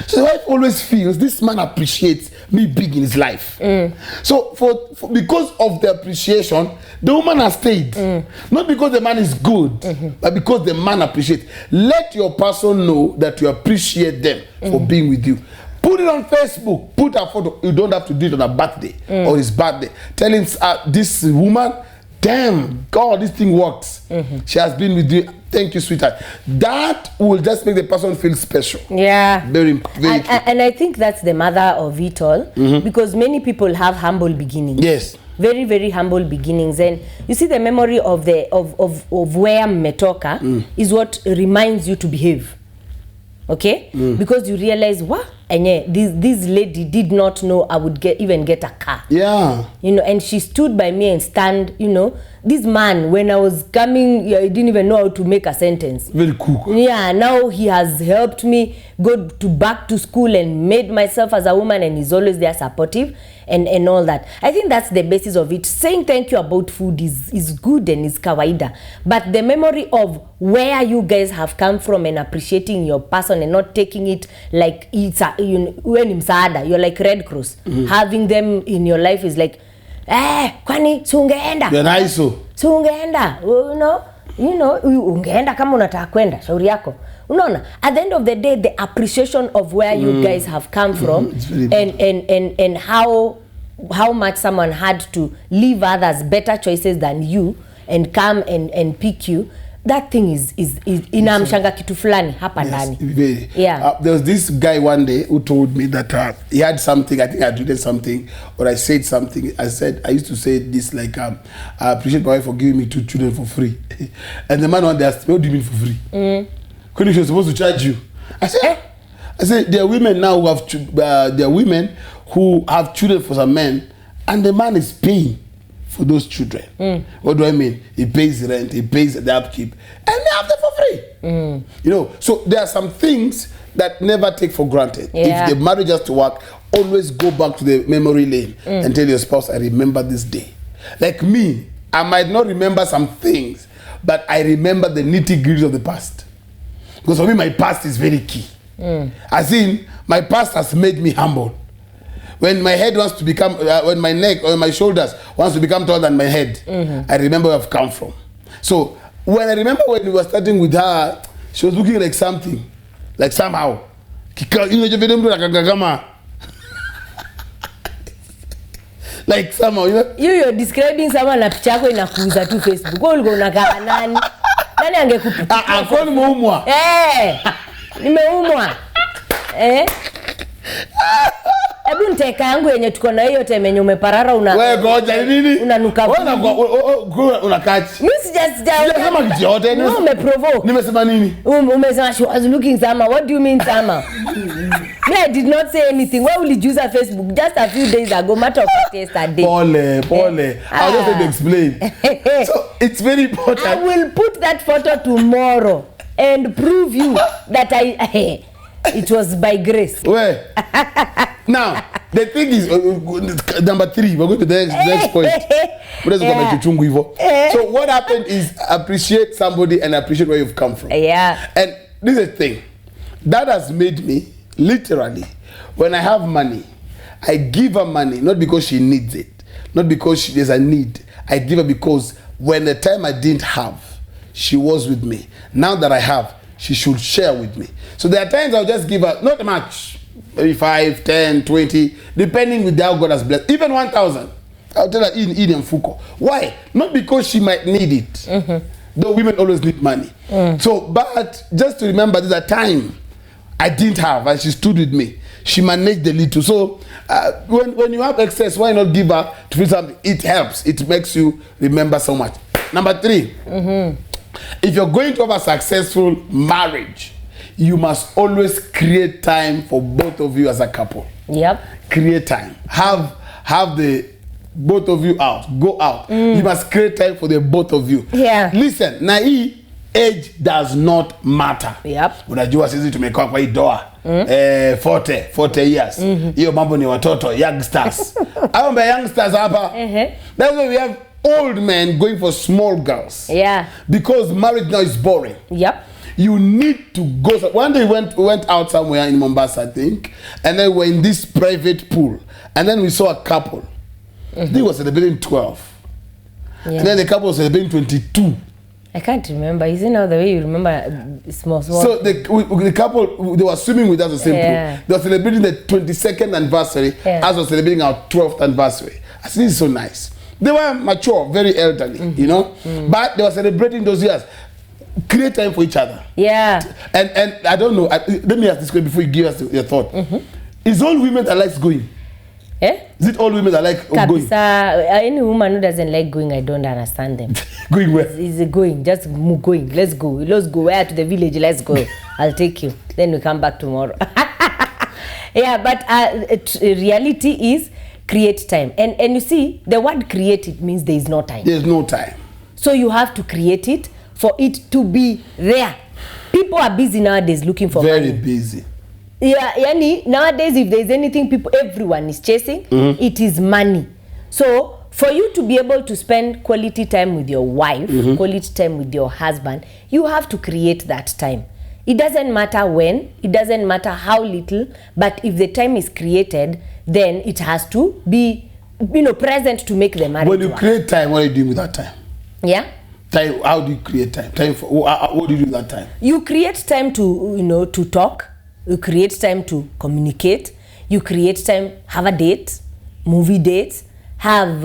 Speaker 1: So the wife always feels this man appreciates me being in his life. So for because of the appreciation, the woman has stayed. Not because the man is good, but because the man appreciates. Let your person know that you appreciate them for being with you. Put it on Facebook. Put a photo. You don't have to do it on a birthday or his birthday. Tell him, this woman, damn, God, this thing works. She has been with you. Thank you, sweetheart. That will just make the person feel special.
Speaker 2: Yeah.
Speaker 1: Very, very
Speaker 2: and I think that's the mother of it all. Because many people have humble beginnings.
Speaker 1: Yes.
Speaker 2: Very, very humble beginnings. And you see, the memory of where mmetoka is what reminds you to behave. Okay? Because you realize, what? And yeah, this lady did not know I would even get a car.
Speaker 1: Yeah.
Speaker 2: You know, and she stood by me and stand, you know. This man, when I was coming, he didn't even know how to make a sentence.
Speaker 1: Very cool.
Speaker 2: Yeah, now he has helped me go back to school and made myself as a woman, and he's always there supportive and all that. I think that's the basis of it. Saying thank you about food is good and is kawaida. But the memory of where you guys have come from and appreciating your person and not taking it like it's a, you're like Red Cross. Having them in your life is like, kwani sungeenda.
Speaker 1: You're nice so.
Speaker 2: Sungeenda, you know, ungeenda kama unataka kwenda, shauri yako. Unaona, at the end of the day, the appreciation of where you guys have come from and how much someone had to leave others better choices than you and come and pick you. That thing is inamshanga kitu fulani hapa ndani. Yeah.
Speaker 1: There was this guy one day who told me that he had something, I think I did something, or I said something. I used to say this like, I appreciate my wife for giving me 2 children for free. And the man one day asked me, what do you mean for free? Because she was supposed to charge you. I said, there are women now who have children for some men, and the man is paying for those children. What do I mean? He pays rent, he pays the upkeep, and they have them for free. You know, so there are some things that never take for granted.
Speaker 2: Yeah.
Speaker 1: If the marriage has to work, always go back to the memory lane and tell your spouse, I remember this day. Like me, I might not remember some things, but I remember the nitty-gritty of the past. Because for me, my past is very key. As in, my past has made me humble. When my head wants to become, when my neck or my shoulders wants to become taller than my head, I remember where I've come from. So when I remember when we were starting with her, she was looking like something, like somehow. Like somehow, you know?
Speaker 2: You're describing someone na picha yako inakuuza tu Facebook. Wewe ulikuwa unakaa nani? Nani angekupitia?
Speaker 1: Kwa nimeumwa.
Speaker 2: Nimeumwa. Hebu nteka yangu yenye tuko na hiyo time yenye umeparara
Speaker 1: wewe ngoja nini?
Speaker 2: Unanuka.
Speaker 1: Unakachi.
Speaker 2: Mimi sijasema
Speaker 1: kitu yote.
Speaker 2: No, umeprovoke.
Speaker 1: Nimesema nini?
Speaker 2: Umesema she was looking Sama. What do you mean Sama? Me, I did not say anything. Why will you use a Facebook just a few days ago? Matter of fact, yesterday.
Speaker 1: Pole. I just have to explain. So it's very important.
Speaker 2: I will put that photo tomorrow and prove you that it was by grace.
Speaker 1: Where? Now, The thing is, number 3, we're going to the next point. So what happened is appreciate somebody and appreciate where you've come from.
Speaker 2: Yeah.
Speaker 1: And this is the thing. That has made me, literally, when I have money, I give her money, not because she needs it, not because there's a need. I give her because when the time I didn't have, she was with me. Now that I have, she should share with me. So there are times I'll just give her, not much, maybe 5, 10, 20, depending with how God has blessed. Even 1,000. I'll tell her, in Fuko. Why? Not because she might need it. Though women always need money. So, but just to remember, there's a time I didn't have, and she stood with me. She managed the little. So, when you have excess, why not give her to feel something? It helps. It makes you remember so much. Number 3. If you're going to have a successful marriage, you must always create time for both of you as a couple.
Speaker 2: Yep.
Speaker 1: Create time. Have the both of you out. Go out. You must create time for the both of you.
Speaker 2: Yeah.
Speaker 1: Listen, age does not matter.
Speaker 2: Yep.
Speaker 1: Unajua sisi tumekuwa kwa hii doa 40 years. Hiyo mambo ni watoto, youngsters. Aombe youngsters hapa. That's why we have old men going for small girls.
Speaker 2: Yeah.
Speaker 1: Because marriage now is boring.
Speaker 2: Yep.
Speaker 1: You need to go. One day we went out somewhere in Mombasa, I think, and then we're in this private pool, and then we saw a couple. They were celebrating 12, and then the couple was celebrating 22.
Speaker 2: I can't remember. Is it now the way you remember small?
Speaker 1: So the couple, they were swimming with us the same pool. They were celebrating the 22nd anniversary as was celebrating our 12th anniversary. I think it's so nice. They were mature, very elderly, you know, but they were celebrating those years. Create time for each other. Yeah. And I don't know. Let me ask this question before you give us your thought. Is all women that likes going? Eh? Is it all women that like going?
Speaker 2: Any woman who doesn't like going, I don't understand them.
Speaker 1: Going where?
Speaker 2: Is it going? Just going. Let's go. Let's go. Where? To the village. Let's go. I'll take you. Then we come back tomorrow. Yeah, but reality is create time. And you see, the word create, it means there is no time.
Speaker 1: There's no time.
Speaker 2: So you have to create it for it to be there. People are busy nowadays looking for money.
Speaker 1: Very busy.
Speaker 2: Yeah, yani, nowadays if there's anything everyone is chasing, it is money. So for you to be able to spend quality time with your wife, quality time with your husband, you have to create that time. It doesn't matter when, it doesn't matter how little, but if the time is created, then it has to be, present to make the marriage
Speaker 1: When you
Speaker 2: work.
Speaker 1: create time, what are you doing with that time?
Speaker 2: Yeah.
Speaker 1: Time. How do you create time? Time for what do you do with that time?
Speaker 2: You create time to to talk. You create time to communicate. You create time, have a date, movie dates, have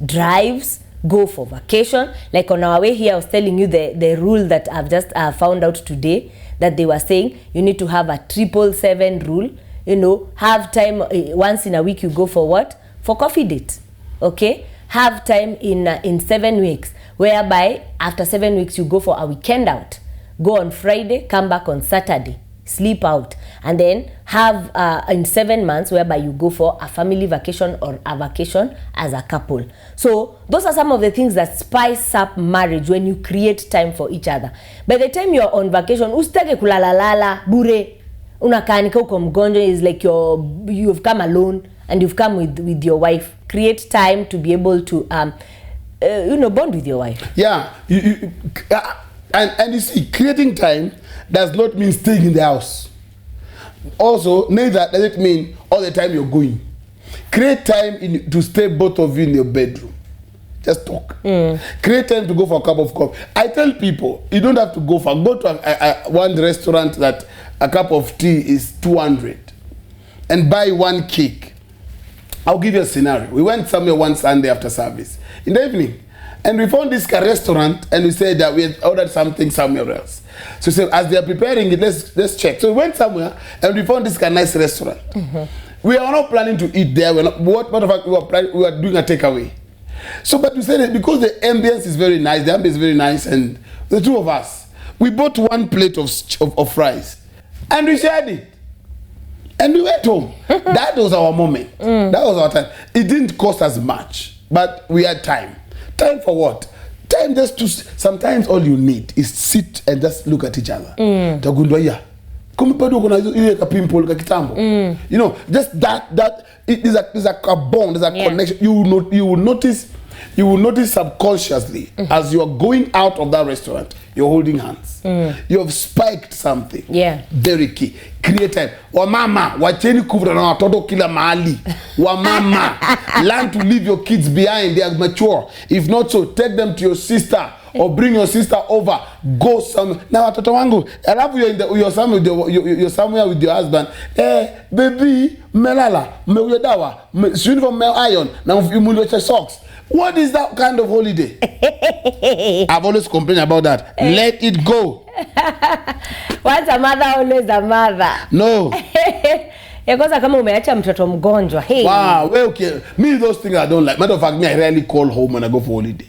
Speaker 2: drives, go for vacation. Like on our way here, I was telling you the rule that I've just found out today, that they were saying you need to have a 777 rule. Have time once in a week. You go for what? For coffee date. Okay. Have time in 7 weeks, whereby after 7 weeks you go for a weekend out. Go on Friday, come back on Saturday. Sleep out, and then have in 7 months whereby you go for a family vacation or a vacation as a couple. So those are some of the things that spice up marriage when you create time for each other. By the time you're on vacation, usitake kulalalala bure, unakaanika uko mgonjwa, is like you've come alone and you've come with your wife. Create time to be able to bond with your wife.
Speaker 1: Yeah, and you see, creating time does not mean staying in the house. Also, neither does it mean all the time you're going. Create time to stay both of you in your bedroom. Just talk. Create time to go for a cup of coffee. I tell people, you don't have to go to one restaurant that a cup of tea is 200 and buy one cake. I'll give you a scenario. We went somewhere one Sunday after service in the evening, and we found this restaurant, and we said that we had ordered something somewhere else. So we said, as they are preparing it, let's check. So we went somewhere, and we found this nice restaurant. We are not planning to eat there. Matter of fact, we were doing a takeaway. So, but we said it because the ambience is very nice. The ambience is very nice, and the two of us, we bought one plate of fries, and we shared it. And we went home. That was our moment. That was our time. It didn't cost us much, but we had time. Time for what? Time just to... Sometimes all you need is sit and just look at each other. Tagundwa ya. Kumi bado kuna ile ka pimple ka kitambo. You know, just that it is a bond, there's a connection. You will notice subconsciously as you are going out of that restaurant, you're holding hands. You have spiked something.
Speaker 2: Yeah.
Speaker 1: Very key. Create time. Wamama, wacheni kuvura na watoto kila mahali. Wamama, learn to leave your kids behind. They are mature. If not so, take them to your sister or bring your sister over. Go somewhere. Now, watoto wangu, alafu you're somewhere with your husband. Baby, melala, me dawa, uniform, me iron. Now, you move socks. What is that kind of holiday? I've always complained about that. Let it go.
Speaker 2: Once a mother, always a mother.
Speaker 1: No.
Speaker 2: Kwanza kama umeacha mtoto mgonjwa. Hey.
Speaker 1: Wow, well, okay. Me, those things I don't like. Matter of fact, me, I rarely call home when I go for holiday.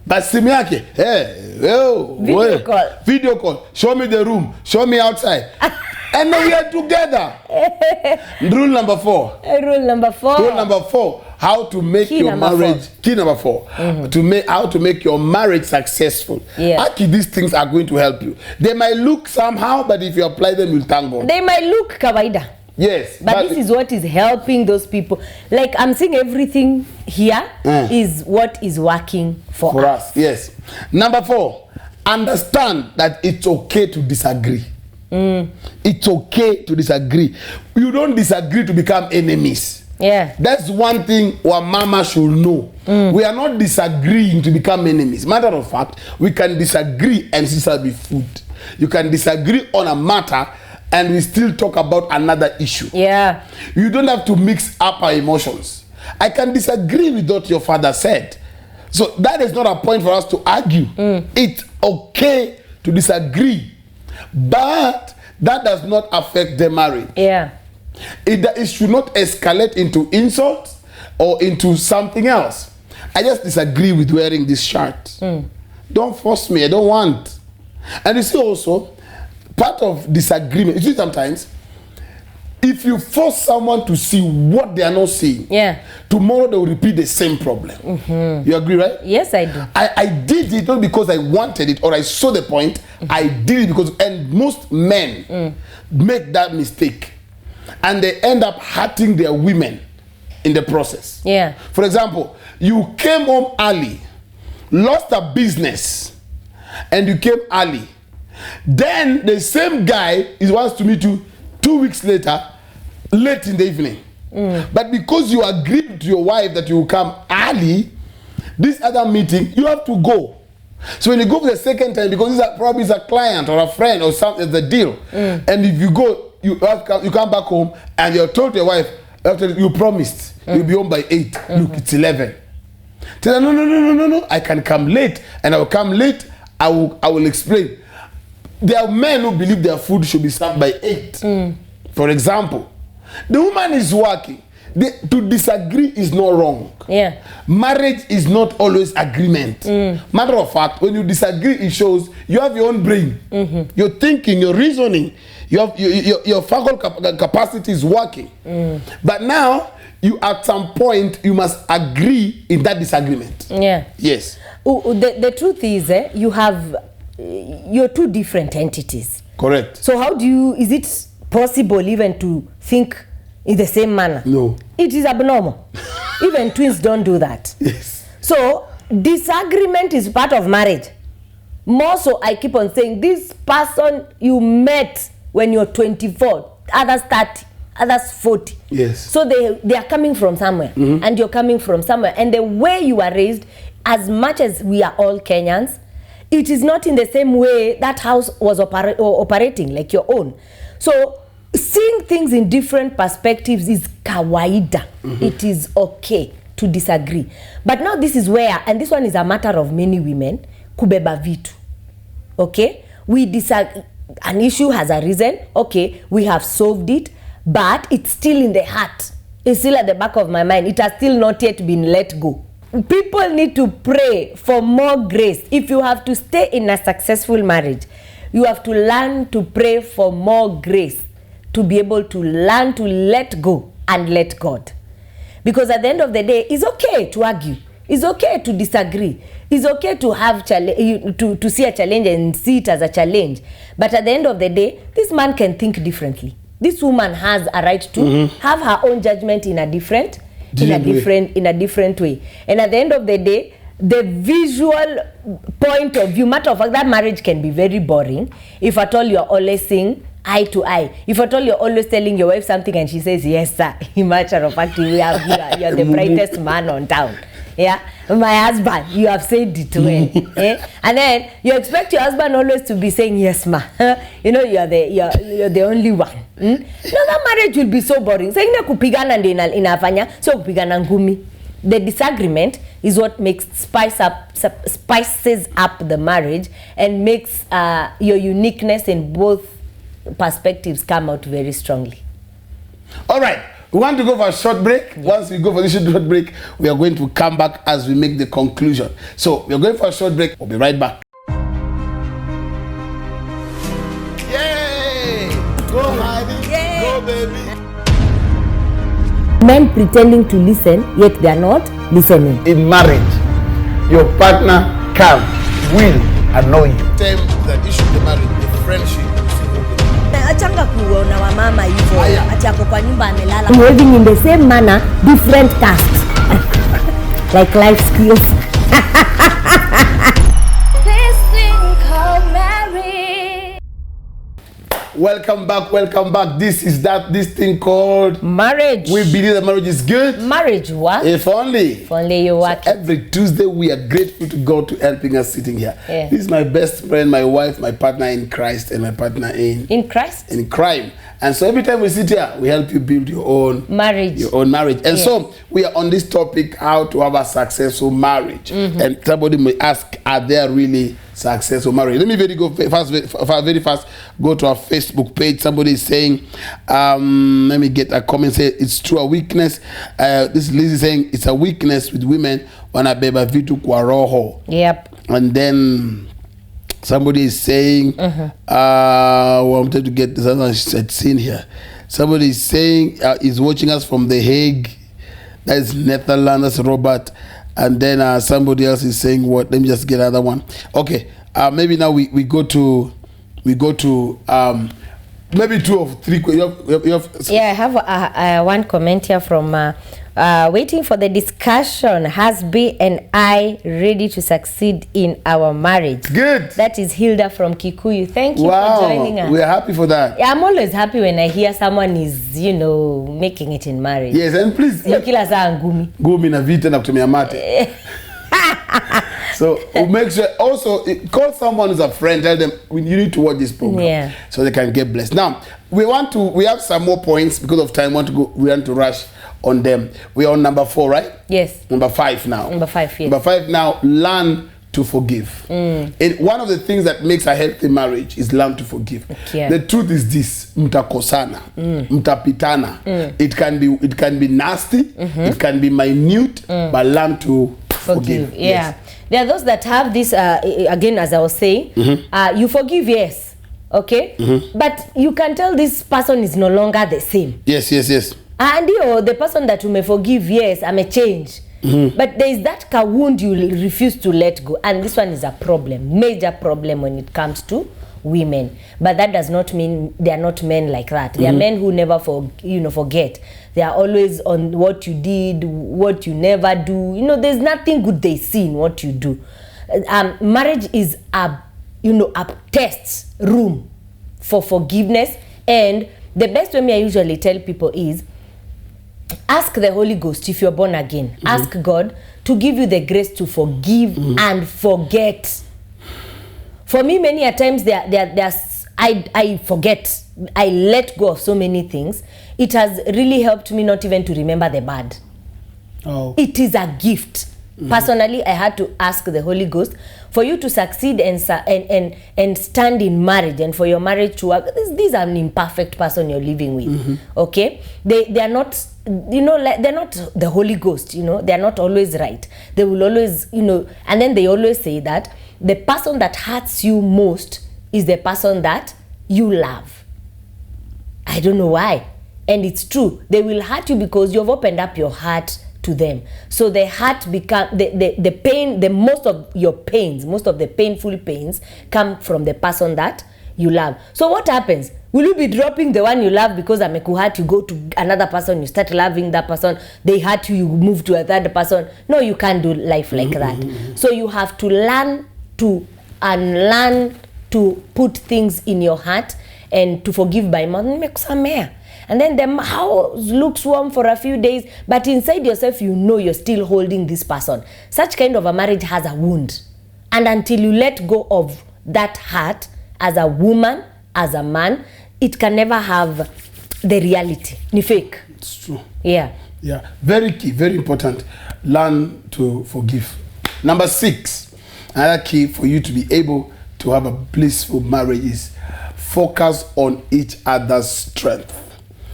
Speaker 1: But simu yake, video call. Show me the room. Show me outside. And now we are together. Rule number 4.
Speaker 2: Rule number 4.
Speaker 1: How to make your marriage. Key number 4. How to make your marriage successful.
Speaker 2: Yeah.
Speaker 1: Actually, these things are going to help you. They might look somehow, but if you apply them, you'll thank God.
Speaker 2: They might look kawaida.
Speaker 1: Yes.
Speaker 2: But this is what is helping those people. Like I'm saying, everything here is what is working for us.
Speaker 1: Yes. Number 4, understand that it's okay to disagree. It's okay to disagree. You don't disagree to become enemies.
Speaker 2: Yeah.
Speaker 1: That's one thing our mama should know. We are not disagreeing to become enemies. Matter of fact, we can disagree and still be food. You can disagree on a matter and we still talk about another issue.
Speaker 2: Yeah.
Speaker 1: You don't have to mix up our emotions. I can disagree with what your father said. So that is not a point for us to argue. It's okay to disagree. But that does not affect the marriage.
Speaker 2: Yeah.
Speaker 1: It should not escalate into insults or into something else. I just disagree with wearing this shirt. Don't force me. I don't want. And you see also, part of disagreement, you see sometimes, if you force someone to see what they are not seeing, tomorrow they will repeat the same problem. You agree, right?
Speaker 2: Yes, I do.
Speaker 1: I did it not because I wanted it or I saw the point. I did it because, and most men make that mistake. And they end up hurting their women in the process.
Speaker 2: Yeah.
Speaker 1: For example, you came home early, lost a business, and you came early. Then the same guy wants to meet you 2 weeks later, late in the evening. But because you agreed to your wife that you will come early, this other meeting, you have to go. So when you go for the second time, because probably it's a client or a friend or something, it's the deal. And if you go, you come back home and you're told to your wife, after you promised you'll be home by 8. Look, it's 11. Tell her, no. I can come late, and I will come late. I will explain. There are men who believe their food should be served by 8. For example, the woman is working. To disagree is not wrong.
Speaker 2: Yeah.
Speaker 1: Marriage is not always agreement. Matter of fact, when you disagree, it shows you have your own brain. You're thinking, you're reasoning. Your faculty capacity is working. But now, at some point, you must agree in that disagreement.
Speaker 2: Yeah.
Speaker 1: Yes.
Speaker 2: The truth is, you're two different entities.
Speaker 1: Correct.
Speaker 2: So is it possible even to think in the same manner?
Speaker 1: No.
Speaker 2: It is abnormal. Even twins don't do that.
Speaker 1: Yes.
Speaker 2: So disagreement is part of marriage. More so, I keep on saying, this person you met when you're 24, others 30, others 40.
Speaker 1: Yes.
Speaker 2: So they are coming from somewhere, and you're coming from somewhere. And the way you are raised, as much as we are all Kenyans, it is not in the same way that house was operating like your own. So seeing things in different perspectives is kawaida. It is okay to disagree. But now this is where, and this one is a matter of many women, kubeba vitu. Okay? We disagree. An issue has arisen. Okay, we have solved it, but it's still in the heart. It's still at the back of my mind. It has still not yet been let go. People need to pray for more grace. If you have to stay in a successful marriage, you have to learn to pray for more grace to be able to learn to let go and let God. Because at the end of the day, it's okay to argue. It's okay to disagree. It's okay to have to see a challenge and see it as a challenge, but at the end of the day, this man can think differently. This woman has a right to have her own judgment in a different way. And at the end of the day, the visual point of view, matter of fact, that marriage can be very boring if at all you're always seeing eye to eye. If at all you're always telling your wife something and she says yes sir, in matter of fact you're the brightest man on town. Yeah, my husband, you have said it well. And then you expect your husband always to be saying yes ma. You know, you're the only one. No, that marriage will be so boring. Saying na kupigana ndio inafanya, so kupigana ngumi. The disagreement is what spices up the marriage and makes your uniqueness in both perspectives come out very strongly. All right. We want to go for a short break. Once we go for this short break, we are going to come back as we make the conclusion. So we are going for a short break. We'll be right back. Yay! Go, honey. Yay! Go, baby. Men pretending to listen, yet they are not listening.
Speaker 1: In marriage, your partner can, will annoy you. Tell that issue of the marriage, the friendship.
Speaker 2: Achanga kuona wa mama hivyo ati ako kwa nyumba amelala. Living in the same manner, different caste. Like life skills.
Speaker 3: This thing called marriage.
Speaker 1: Welcome back. This this thing called
Speaker 2: marriage.
Speaker 1: We believe that marriage is good.
Speaker 2: Marriage what?
Speaker 1: If only
Speaker 2: you work.
Speaker 1: So every Tuesday we are grateful to God to helping us sitting here. Yeah. This is my best friend, my wife, my partner in Christ, and my partner in Christ? In crime. And so every time we sit here, we help you build your own marriage. And so we are on this topic, how to have a successful marriage. And somebody may ask, are there really successful marriage? Let me very fast go to our Facebook page. Somebody is saying, let me get a comment. Say it's true, a weakness. This Lizzie saying it's a weakness with women wanabeba vitu kwa roho. Yep. And then somebody is saying, wanted to get this other scene here. Somebody is saying, is watching us from The Hague. That is Netherlands. That's Robert. And then somebody else is saying what? Let me just get another one. Okay. Maybe now we go to maybe 2 or 3. You have
Speaker 2: yeah, I have one comment here from waiting for the discussion. Has B and I ready to succeed in our marriage? Good. That is Hilda from Kikuyu. Thank you for joining us.
Speaker 1: We are happy for that.
Speaker 2: Yeah, I'm always happy when I hear someone is, making it in marriage.
Speaker 1: Yes, and please.
Speaker 2: Kila saa ngumi.
Speaker 1: Ngumi na vita na kutumia mate. So make sure also call someone who's a friend, tell them you need to watch this program so they can get blessed. Now we have some more points because of time. We want to rush on them. We are on number 4, right? Yes. Number 5 now. Number 5, yes. Number 5 now, learn to forgive. And one of the things that makes a healthy marriage is learn to forgive. Okay. The truth is this: mtakosana, mtapitana. It can be nasty, it can be minute, but learn to forgive. Yeah. Yes. There are those that have this again, as I was saying, you forgive, yes, okay, but you can tell this person is no longer the same. Yes. And the person that you may forgive, yes, I may change. But there is that wound you refuse to let go, and this one is a problem, major problem when it comes to women. But that does not mean they are not men like that. They are men who never forget. They are always on what you did, what you never do. There's nothing good they see in what you do. Marriage is a test room for forgiveness, and the best way I usually tell people is ask the Holy Ghost if you're born again. Ask God to give you the grace to forgive and forget. For me, many a times I forget. I let go of so many things. It has really helped me not even to remember the bad. Oh. It is a gift. Personally, I had to ask the Holy Ghost for you to succeed and stand in marriage, and for your marriage to work. This is an imperfect person you're living with. Okay, they are not, they're not the Holy Ghost. They are not always right. They will always, and then they always say that the person that hurts you most is the person that you love. I don't know why. And it's true. They will hurt you because you've opened up your heart
Speaker 2: to them. So the heart become the pain, the most of your pains, most of the painful pains come from the person that you love. So what happens? Will you be dropping the one you love because amekuhurt, you go to another person, you start loving that person, they hurt you, you move to a third person? No, you can't do life like that. So you have to learn to unlearn to put things in your heart and to forgive by mouth. Nimekusamea. And then the house looks warm for a few days, but inside yourself you know you're still holding this person. Such kind of a marriage has a wound. And until you let go of that heart, as a woman, as a man, it can never have the reality. Ni fake.
Speaker 1: It's true.
Speaker 2: Yeah.
Speaker 1: Yeah. Very key, very important. Learn to forgive. Number 6, another key for you to be able to have a blissful marriage is focus on each other's strength.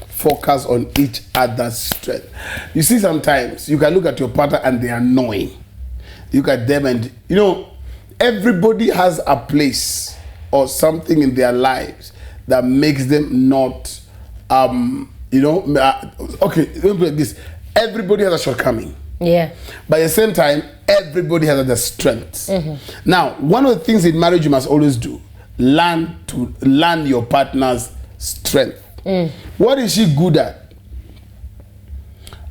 Speaker 1: Focus on each other's strength. You see, sometimes you can look at your partner and they're annoying. You look at them and, you know, everybody has a place or something in their lives that makes them not, okay, let me put it this. Everybody has a shortcoming.
Speaker 2: Yeah.
Speaker 1: But at the same time, everybody has other strengths. Now, one of the things in marriage you must always do, learn your partner's strength. What is she good at?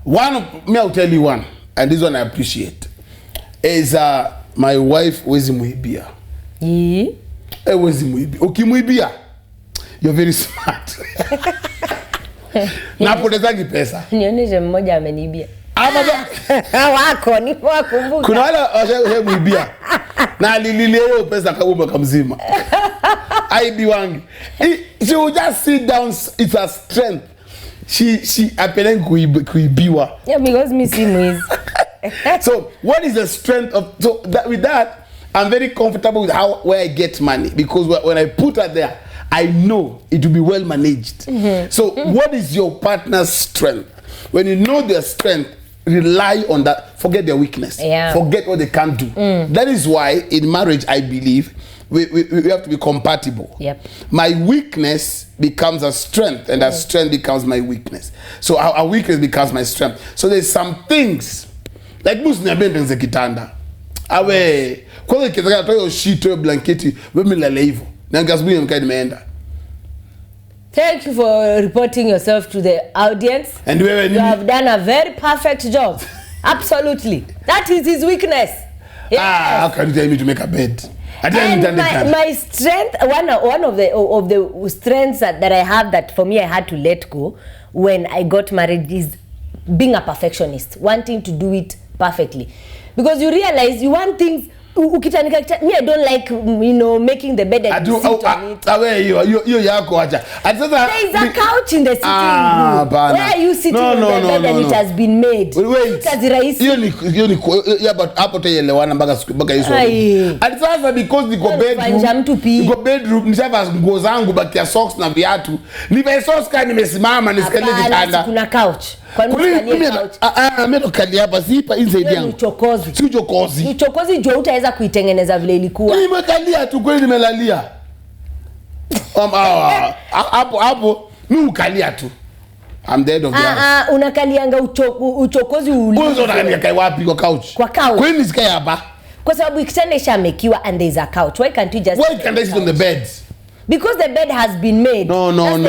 Speaker 1: I'll tell you one, and this one I appreciate, is my wife wezi muibia. Wezi muibia. Ukimuibia, you're very smart. Napotezagi pesa.
Speaker 2: Nionyeshe mmoja amenibia. Wako ni wakumbuka.
Speaker 1: Kuna wale washe muibia. Na alilileo pesa kabumba kamzima. Aibi wangi. She will just sit down, it's her strength. She appealing kuibiwa.
Speaker 2: Yeah, because me see mwizi.
Speaker 1: So what is the strength of, so that with that I'm very comfortable with where I get money, because when I put her there I know it will be well managed. So what is your partner's strength? When you know their strength, rely on that. Forget their weakness.
Speaker 2: Yeah.
Speaker 1: Forget what they can't do. That is why in marriage I believe we have to be compatible.
Speaker 2: Yep.
Speaker 1: My weakness becomes a strength, and that strength becomes my weakness. So our weakness becomes my strength. So there's some things like musniabende kitanda. Awe kwa kitaka toyo sheet or blanketi we milale hivyo. Na ngasubuhi mkaidi meenda.
Speaker 2: Thank you for reporting yourself to the audience.
Speaker 1: And you
Speaker 2: have done a very perfect job. Absolutely. That is his weakness. Yes.
Speaker 1: How can you tell me to make a bed?
Speaker 2: And my strength, one of the strengths that I have that for me I had to let go when I got married is being a perfectionist, wanting to do it perfectly. Because you realize you want things. Me, I don't like, making the bed and sit on it. There is a couch in the sitting room. Where are you sitting on the bed and it has been made?
Speaker 1: Wait. Because niko bedroom nishava nguo zangu bakia socks na viatu. Nivae socks kani nimesimama nisikalie kitanda.
Speaker 2: Kuna couch. Kwa nini couch?
Speaker 1: Mimi kalia hapa sipa inside yangu.
Speaker 2: Uchokozi.
Speaker 1: Si uchokozi.
Speaker 2: Uchokozi jo utaweza kuitengeneza vile ilikuwa.
Speaker 1: Nimekalia tu kweli nimelalia. Hapo mimi ukalia tu. I'm dead of the house.
Speaker 2: Unakalianga uchokozi uli.
Speaker 1: Wewe unakalia kai wapi kwa couch?
Speaker 2: Kwa couch.
Speaker 1: Kwani nisikai hapa?
Speaker 2: Kwa sababu kitanda ishamekiwa and there is a couch. Why can't you just
Speaker 1: sit on the bed?
Speaker 2: Because the bed has been made.
Speaker 1: No.
Speaker 2: Isn't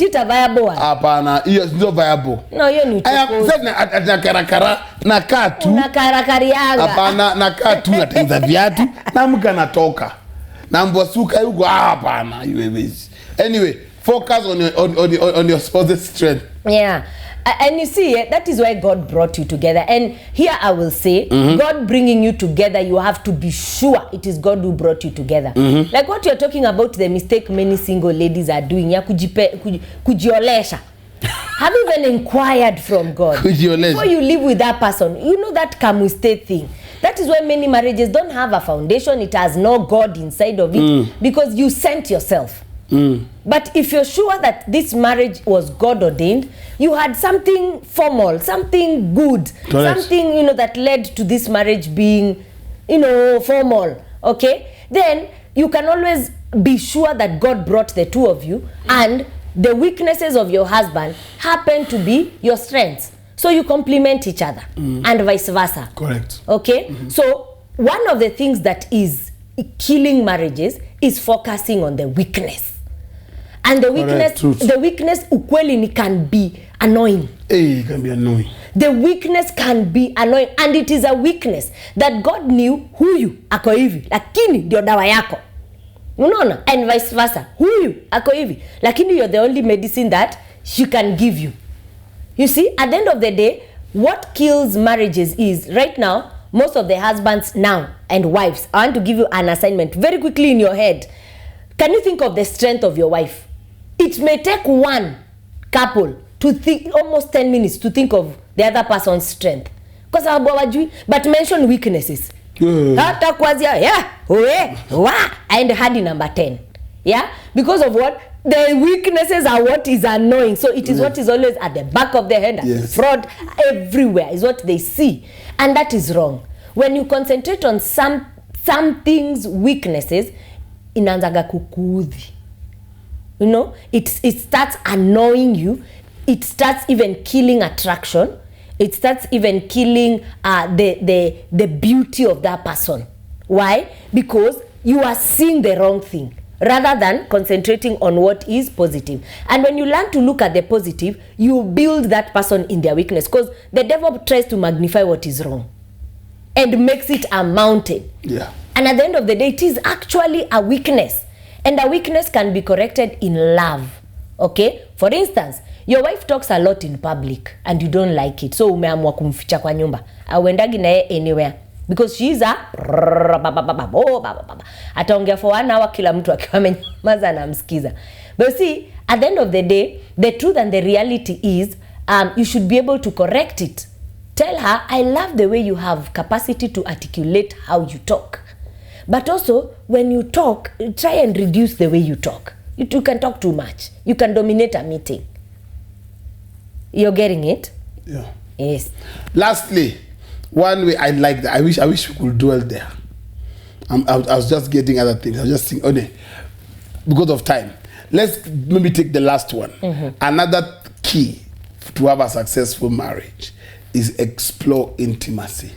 Speaker 2: it a viable one?
Speaker 1: Hapana, hiyo sio viable.
Speaker 2: No, hiyo ni uchokozi.
Speaker 1: Sasa karakara na katu.
Speaker 2: Na karakarianga.
Speaker 1: Hapana, na katu natenza viatu na mka natoka. Na mbwasuka yuko hapana, anyway, focus on your spouse's strength.
Speaker 2: Yeah. And you see, that is why God brought you together. And here I will say, God bringing you together, you have to be sure it is God who brought you together. Like what you're talking about, the mistake many single ladies are doing, ya kujiolesha. Have you even inquired from God? Before you live with that person, you know that come with state thing. That is why many marriages don't have a foundation. It has no God inside of it because you sent yourself. But if you're sure that this marriage was God ordained, you had something formal, something good,
Speaker 1: correct,
Speaker 2: something that led to this marriage being formal, okay? Then you can always be sure that God brought the two of you, and the weaknesses of your husband happen to be your strengths. So you complement each other and vice versa.
Speaker 1: Correct.
Speaker 2: Okay? So one of the things that is killing marriages is focusing on the weakness. And the weakness ukweli can be annoying.
Speaker 1: Hey, it can be annoying.
Speaker 2: The weakness can be annoying, and it is a weakness that God knew huyu ako hivi lakini ndio dawa yako. Unaona? And vice versa. Huyu ako hivi lakini you're the only medicine that she can give you. You see, at the end of the day, what kills marriages is right now, most of the husbands now and wives, I want to give you an assignment very quickly in your head. Can you think of the strength of your wife? It may take one couple to think almost 10 minutes to think of the other person's strength. Because but mention weaknesses. Hata kwazia, and hadi number 10. Yeah? Because of what? The weaknesses are what is annoying. So it is what is always at the back of their head. Fraud everywhere is what they see. And that is wrong. When you concentrate on some things, weaknesses, inanzaga kukuudhi. You know, it starts annoying you. It starts even killing attraction. It starts even killing the beauty of that person. Why? Because you are seeing the wrong thing rather than concentrating on what is positive. And when you learn to look at the positive, you build that person in their weakness, because the devil tries to magnify what is wrong and makes it a mountain.
Speaker 1: Yeah.
Speaker 2: And at the end of the day, it is actually a weakness. And a weakness can be corrected in love. Okay? For instance, your wife talks a lot in public and you don't like it. So umeamua kumficha kwa nyumba. Auendagi na yeye anywhere. Because she is a ataongea for 1 hour kila mtu akiwa amenyamaza na msikiza. But see, at the end of the day, the truth and the reality is you should be able to correct it. Tell her, I love the way you have capacity to articulate how you talk. But also, when you talk, try and reduce the way you talk. You can talk too much. You can dominate a meeting. You're getting it?
Speaker 1: Yeah.
Speaker 2: Yes.
Speaker 1: Lastly, one way I like that. I wish we could dwell there. I was just getting other things. I was just thinking, okay, because of time. Let's maybe take the last one. Another key to have a successful marriage is explore intimacy.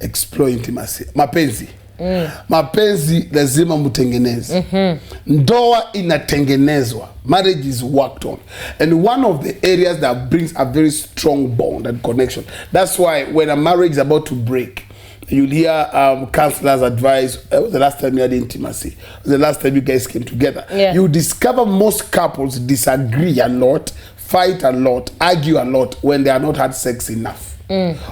Speaker 1: Explore intimacy. Mapenzi. Mapenzi lazima mutengeneze. Ndoa inatengenezwa. Marriage is worked on. And one of the areas that brings a very strong bond and connection. That's why when a marriage is about to break, you'll hear counselors advise, the last time you had intimacy, the last time you guys came together.
Speaker 2: Yeah.
Speaker 1: You discover most couples disagree a lot, fight a lot, argue a lot when they have not had sex enough.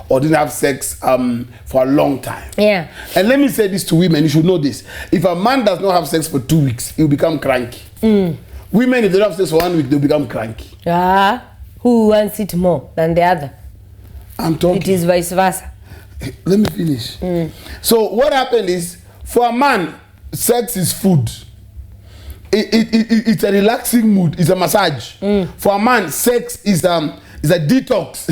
Speaker 1: Or didn't have sex for a long time.
Speaker 2: Yeah. And
Speaker 1: let me say this to women, you should know this. If a man does not have sex for 2 weeks, he'll become cranky. Women, if they don't have sex for 1 week, they'll become cranky.
Speaker 2: Who wants it more than the other?
Speaker 1: I'm talking.
Speaker 2: It is vice versa.
Speaker 1: Let me finish. So what happened is, for a man, sex is food. It's a relaxing mood. It's a massage. For a man, sex is a detox.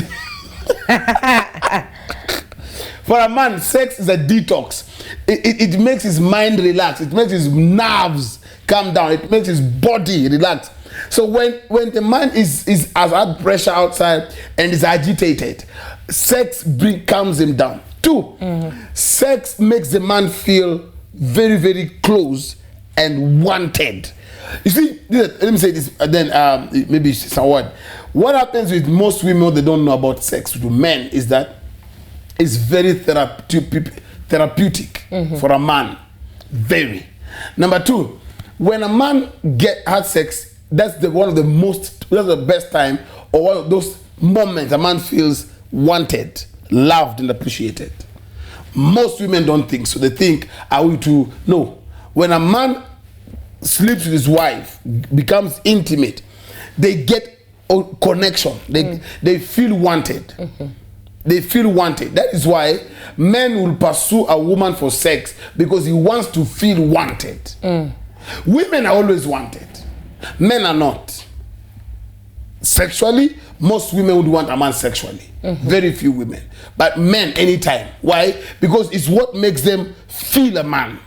Speaker 1: For a man, sex is a detox. It makes his mind relax. It makes his nerves calm down. It makes his body relax. So when the man has had pressure outside and is agitated, sex calms him down. 2, sex makes the man feel very, very close and wanted. You see, let me say this, then maybe somewhat. What happens with most women, what they don't know about sex with men, is that it's very therapeutic for a man. Very. Number 2, when a man has sex, that's the best time, or one of those moments a man feels wanted, loved, and appreciated. Most women don't think so. They think, are we to? No. When a man sleeps with his wife, becomes intimate, they get a connection. They feel wanted. They feel wanted. That is why men will pursue a woman for sex, because he wants to feel wanted. Women are always wanted. Men are not. Sexually, most women would want a man sexually. Very few women. But men, anytime. Why? Because it's what makes them feel a man.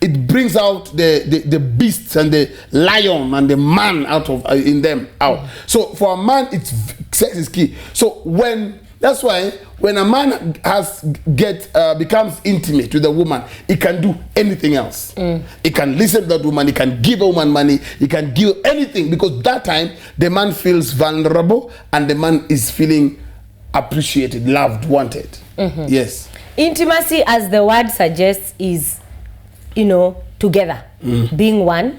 Speaker 1: It brings out the beasts and the lion and the man out of in them out. So for a man, it's Sex is key. So that's why when a man becomes intimate with a woman, he can do anything else. He can listen to that woman, he can give a woman money, he can give anything, because that time the man feels vulnerable and the man is feeling appreciated, loved, wanted. Yes.
Speaker 2: Intimacy, as the word suggests, is, together, being one,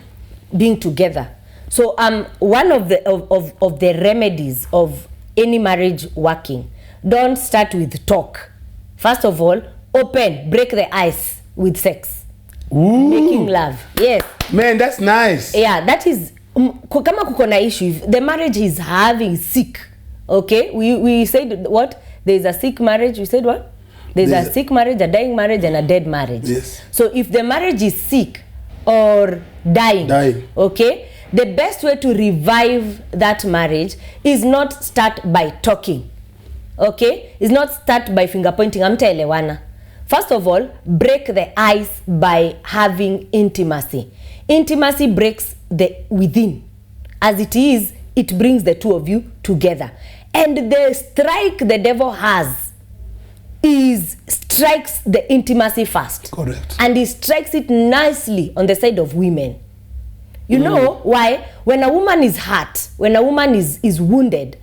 Speaker 2: being together. So one of the remedies of any marriage working, don't start with talk. First of all, break the ice with sex.
Speaker 1: Ooh.
Speaker 2: Making love. Yes.
Speaker 1: Man, that's nice.
Speaker 2: Yeah, that is, kama kuko na issue, if the marriage is having sick, okay? We said what? There's a sick marriage, we said what? There's a sick marriage, a dying marriage, and a dead marriage.
Speaker 1: Yes.
Speaker 2: So if the marriage is sick or dying, okay, the best way to revive that marriage is not start by talking. Okay? Is not start by finger pointing. Amtaelewana. First of all, break the ice by having intimacy. Intimacy breaks the within. As it is, it brings the two of you together. And the strike the devil has strikes the intimacy first.
Speaker 1: Correct.
Speaker 2: And he strikes it nicely on the side of women. You know why? When a woman is hurt, when a woman is wounded,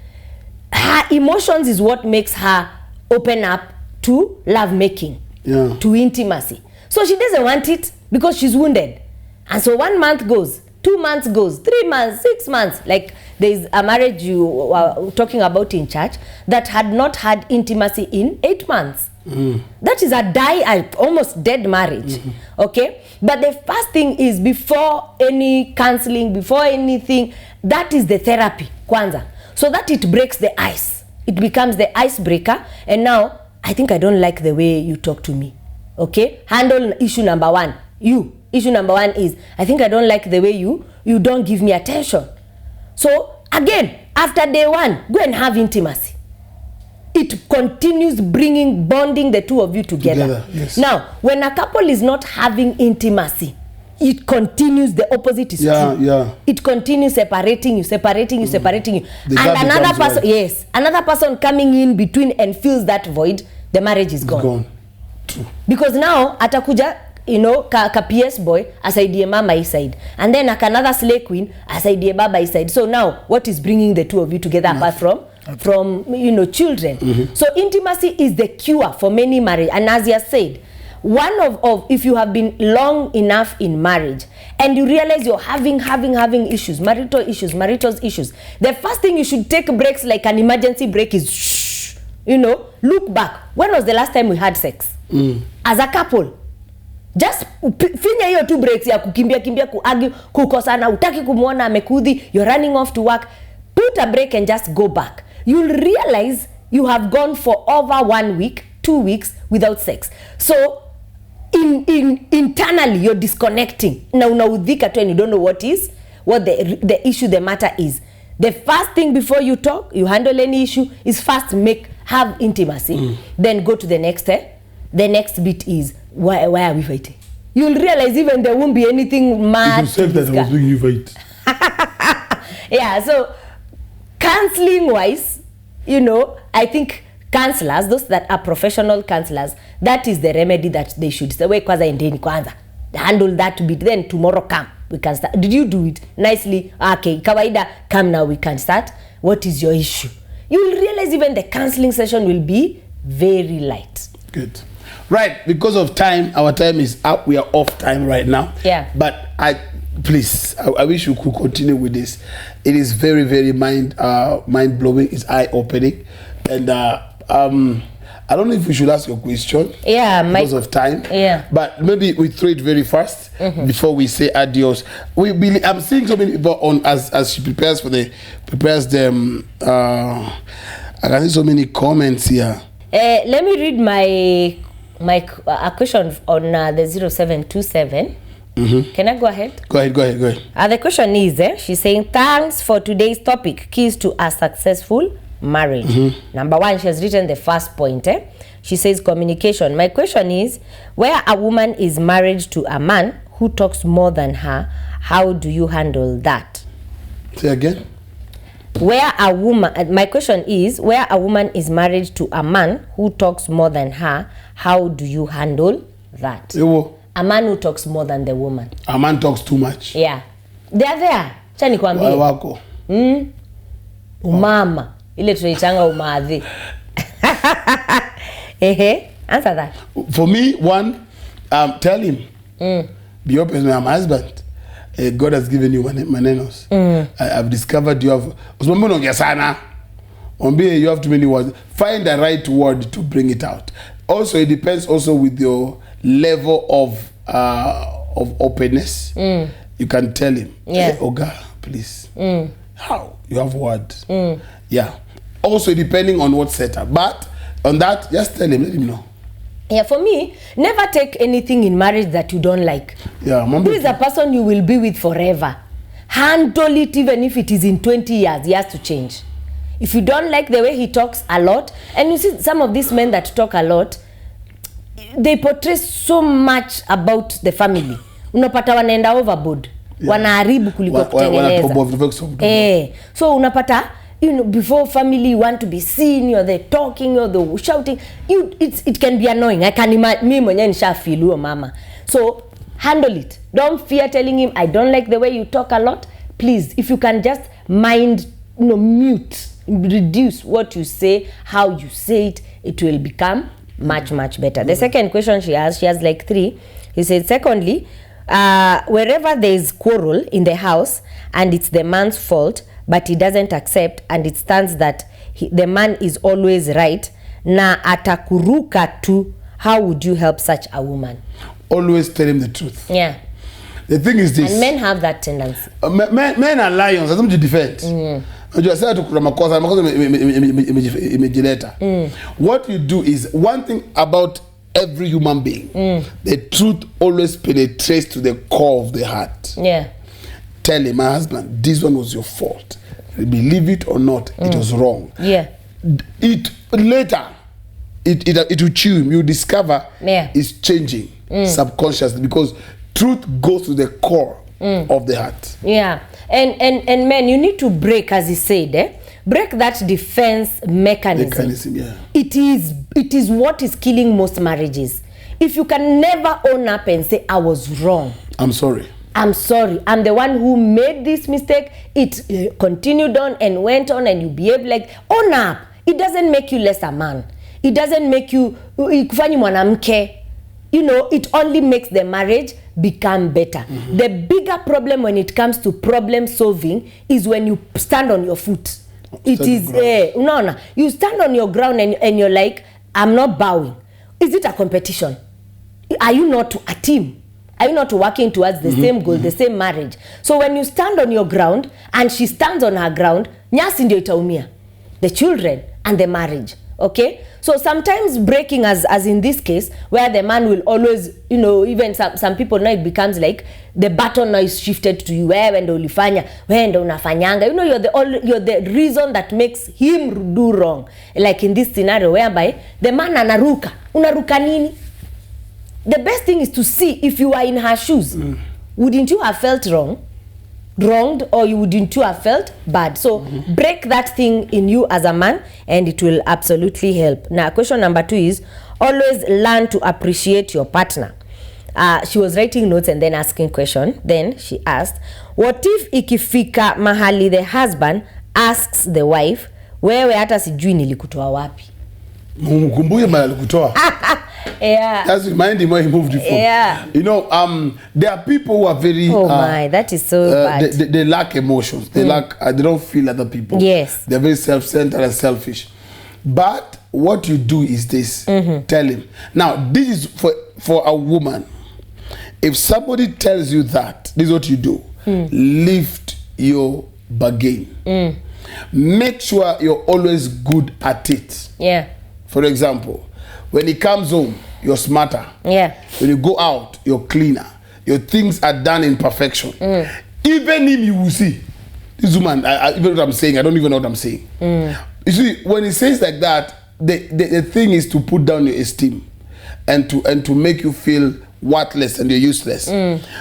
Speaker 2: her emotions is what makes her open up to love making, to intimacy. So she doesn't want it because she's wounded. And so 1 month goes, 2 months goes, 3 months, 6 months. Like there's a marriage you were talking about in church that had not had intimacy in 8 months. That is a almost dead marriage. Okay? But the first thing is, before any counseling, before anything, that is the therapy, kwanza. So that it breaks the ice. It becomes the icebreaker. And now, I think I don't like the way you talk to me. Okay? Handle issue number one. Issue number one is, I think I don't like the way you don't give me attention. So, again, after day one, go and have intimacy. It continues bonding the two of you together.
Speaker 1: Yes.
Speaker 2: Now, when a couple is not having intimacy, it continues, the opposite is true. It continues separating you. And another person, another person coming in between and fills that void, the marriage is gone. Because now, atakuja, ka PS boy, asaidie mama his side. And then another slay queen, asaidie baba his side. So now, what is bringing the two of you together apart from children? So intimacy is the cure for many marriage. And as you said, one of if you have been long enough in marriage and you realize you're having issues, marital issues, the first thing you should take breaks, like an emergency break, is look back. When was the last time we had sex as a couple? Just finya hiyo 2 breaks ya kukimbia kuargue, kukosana, utaki kumuona amekudhi, you're running off to work. Put a break and just go back. You'll realize you have gone for over 1 week, 2 weeks without sex. So internally you're disconnecting. Now unaudhika tu and you don't know what the issue, the matter is. The first thing before you talk, you handle any issue, is first have intimacy. Then go to the next step. The next bit is, why are we fighting? You'll realize even there won't be anything mad.
Speaker 1: You said that I was doing you fight.
Speaker 2: Yeah, so counseling wise, I think counselors, those that are professional counselors, that is the remedy that they should say, we kwaza endeni kwanza. Handle that bit, then tomorrow come. We can start. Did you do it nicely? Okay, kawaida, come now, we can start. What is your issue? You will realize even the counseling session will be very light.
Speaker 1: Good. Right, because of time, our time is up. We are off time right now.
Speaker 2: Yeah.
Speaker 1: But I wish you could continue with this. It is very, very mind blowing. It's eye opening, and I don't know if we should ask a question.
Speaker 2: Yeah,
Speaker 1: because of time.
Speaker 2: Yeah.
Speaker 1: But maybe we throw it very fast before we say adios. I'm seeing so many people on as she prepares them. I can see so many comments here.
Speaker 2: Let me read my question on the 0727. Can I go ahead?
Speaker 1: Go ahead.
Speaker 2: The question is, she's saying, thanks for today's topic, keys to a successful marriage. Number one, she has written the first point. She says communication. My question is, where a woman is married to a man who talks more than her, how do you handle that?
Speaker 1: Say again.
Speaker 2: Where a woman, my question is, where a woman is married to a man who talks more than her, how do you handle that?
Speaker 1: Ewo.
Speaker 2: A man who talks more than the woman.
Speaker 1: A man talks too much.
Speaker 2: Yeah. They are there. Cha nikwambie.
Speaker 1: Wako.
Speaker 2: Umama. Ile tunaitanga umadhi. Answer that.
Speaker 1: For me, one, tell him. Be open with my husband. God has given you manenos. I've discovered you have. You have too many words. Find the right word to bring it out. Also, it depends also with your level of openness. You can tell him,
Speaker 2: yeah.
Speaker 1: Hey, Oga, please. How? You have words. Yeah. Also, depending on what setup. But on that, just tell him, let him know.
Speaker 2: Yeah, for me, never take anything in marriage that you don't like.
Speaker 1: Yeah,
Speaker 2: who is a person you will be with forever. Handle it even if it is in 20 years. He has to change. If you don't like the way he talks a lot, and you see some of these men that talk a lot, they portray so much about the family. Unapata wanaenda overboard. Yeah. Wanaharibu kuliko kutengeneza. So unapata, you know, before family you want to be seen, you're there talking, you're there shouting. It can be annoying. I can imagine me mwenye nisha feel huyo mama. So handle it. Don't fear telling him, I don't like the way you talk a lot. Please, if you can just mind, you know, mute, reduce what you say, how you say it, it will become much better. The second question she has like 3. He said, secondly, wherever there is quarrel in the house and it's the man's fault, but he doesn't accept and it stands that the man is always right, na atakuruka tu, how would you help such a woman?
Speaker 1: Always tell him the truth.
Speaker 2: Yeah.
Speaker 1: The thing is this.
Speaker 2: And men have that tendency.
Speaker 1: Men are lions. That's them to defend. What you do is, one thing about every human being, the truth always penetrates to the core of the heart.
Speaker 2: Yeah.
Speaker 1: Tell him, my husband, this one was your fault. Believe it or not, it was wrong.
Speaker 2: Yeah.
Speaker 1: It later, it will chew him. You discover it's changing subconsciously, because truth goes to the core of the heart.
Speaker 2: Yeah. And men, you need to break, as he said, break that defense mechanism.
Speaker 1: Yeah.
Speaker 2: It is what is killing most marriages. If you can never own up and say, I was wrong.
Speaker 1: I'm sorry.
Speaker 2: I'm sorry. I'm the one who made this mistake. It continued on and went on, and you behave like, own up. It doesn't make you less a man. It doesn't make you kufanyi mwanamke. You know, it only makes the marriage become better. The bigger problem when it comes to problem solving is when you stand on your foot. You stand on your ground and you're like, I'm not bowing. Is it a competition? Are you not a team? Are you not working towards the same goal, the same marriage? So when you stand on your ground and she stands on her ground, nyasi ndio itaumia. The children and the marriage. Okay? So sometimes breaking, as in this case, where the man will always, you know, even some people now, it becomes like the baton now is shifted to you. Wewe ndo ulifanya, wewe ndo unafanyanga. You know, you're the reason that makes him do wrong. Like in this scenario whereby the man anaruka. Unaruka nini? The best thing is to see if you are in her shoes. Wouldn't you have felt wronged, or wouldn't you have felt bad? So break that thing in you as a man, and it will absolutely help. Now, question number 2 is, always learn to appreciate your partner. She was writing notes and then asking question. Then she asked, what if ikifika mahali the husband asks the wife, wewe hata sijui nilikutoa wapi?
Speaker 1: Mkumbuye mahali kutoa.
Speaker 2: Yeah.
Speaker 1: That's remind him where he moved you from.
Speaker 2: Yeah.
Speaker 1: You know, there are people who are very
Speaker 2: that is so bad.
Speaker 1: They lack emotions. They lack they don't feel other people.
Speaker 2: Yes.
Speaker 1: They're very self-centered and selfish. But what you do is this. Tell him. Now, this is for a woman. If somebody tells you that, this is what you do. Lift your bargain. Make sure you're always good at it.
Speaker 2: Yeah.
Speaker 1: For example, when he comes home, you're smarter.
Speaker 2: Yeah.
Speaker 1: When you go out, you're cleaner. Your things are done in perfection. Even him, you will see. This woman, even what I'm saying, I don't even know what I'm saying. You see, when he says like that, the thing is to put down your esteem and to make you feel worthless and you're useless.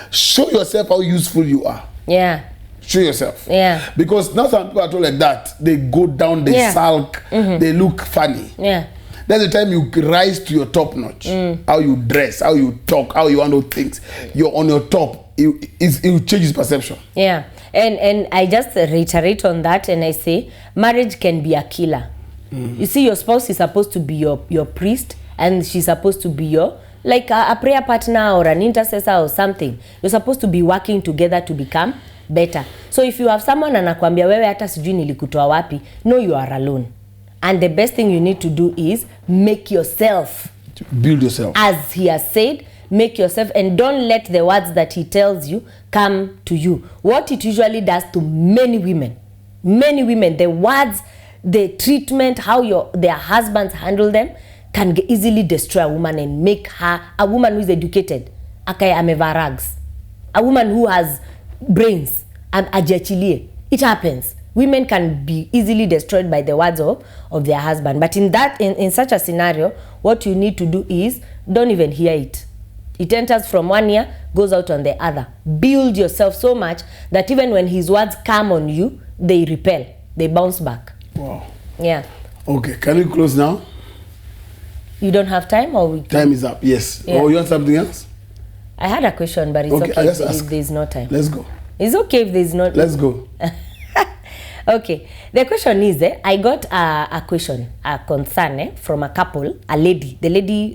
Speaker 1: Show yourself how useful you are.
Speaker 2: Yeah.
Speaker 1: Show yourself.
Speaker 2: Yeah.
Speaker 1: Because now some people are told like that. They go down, they sulk, they look funny.
Speaker 2: Yeah.
Speaker 1: That's the time you rise to your top notch. How you dress, how you talk, how you handle things. You're on your top. It will change his perception.
Speaker 2: Yeah. And I just reiterate on that and I say marriage can be a killer. You see, your spouse is supposed to be your priest and she's supposed to be your like a prayer partner or an intercessor or something. You're supposed to be working together to become better. So if you have someone anakuambia wewe hata sijui nilikutoa wapi, no, you are alone. And the best thing you need to do is make yourself.
Speaker 1: Build yourself. As
Speaker 2: he has said, make yourself and don't let the words that he tells you come to you. What it usually does to many women, the words, the treatment, how their husbands handle them can easily destroy a woman and make her a woman who is educated. Akaye ameva rags. A woman who has brains. Ajiachilie. It happens. Women can be easily destroyed by the words of their husband. But in such a scenario, what you need to do is don't even hear it. It enters from one ear, goes out on the other. Build yourself so much that even when his words come on you, they repel. They bounce back.
Speaker 1: Wow.
Speaker 2: Yeah.
Speaker 1: Okay, can we close now?
Speaker 2: You don't have time or we can?
Speaker 1: Time is up, yes.
Speaker 2: Yeah.
Speaker 1: Or you want something else?
Speaker 2: I had a question, but it's okay if there's no time.
Speaker 1: Let's go.
Speaker 2: It's okay if there's no time.
Speaker 1: Let's go.
Speaker 2: Okay, the question is, I got a question, a concern from a couple, a lady.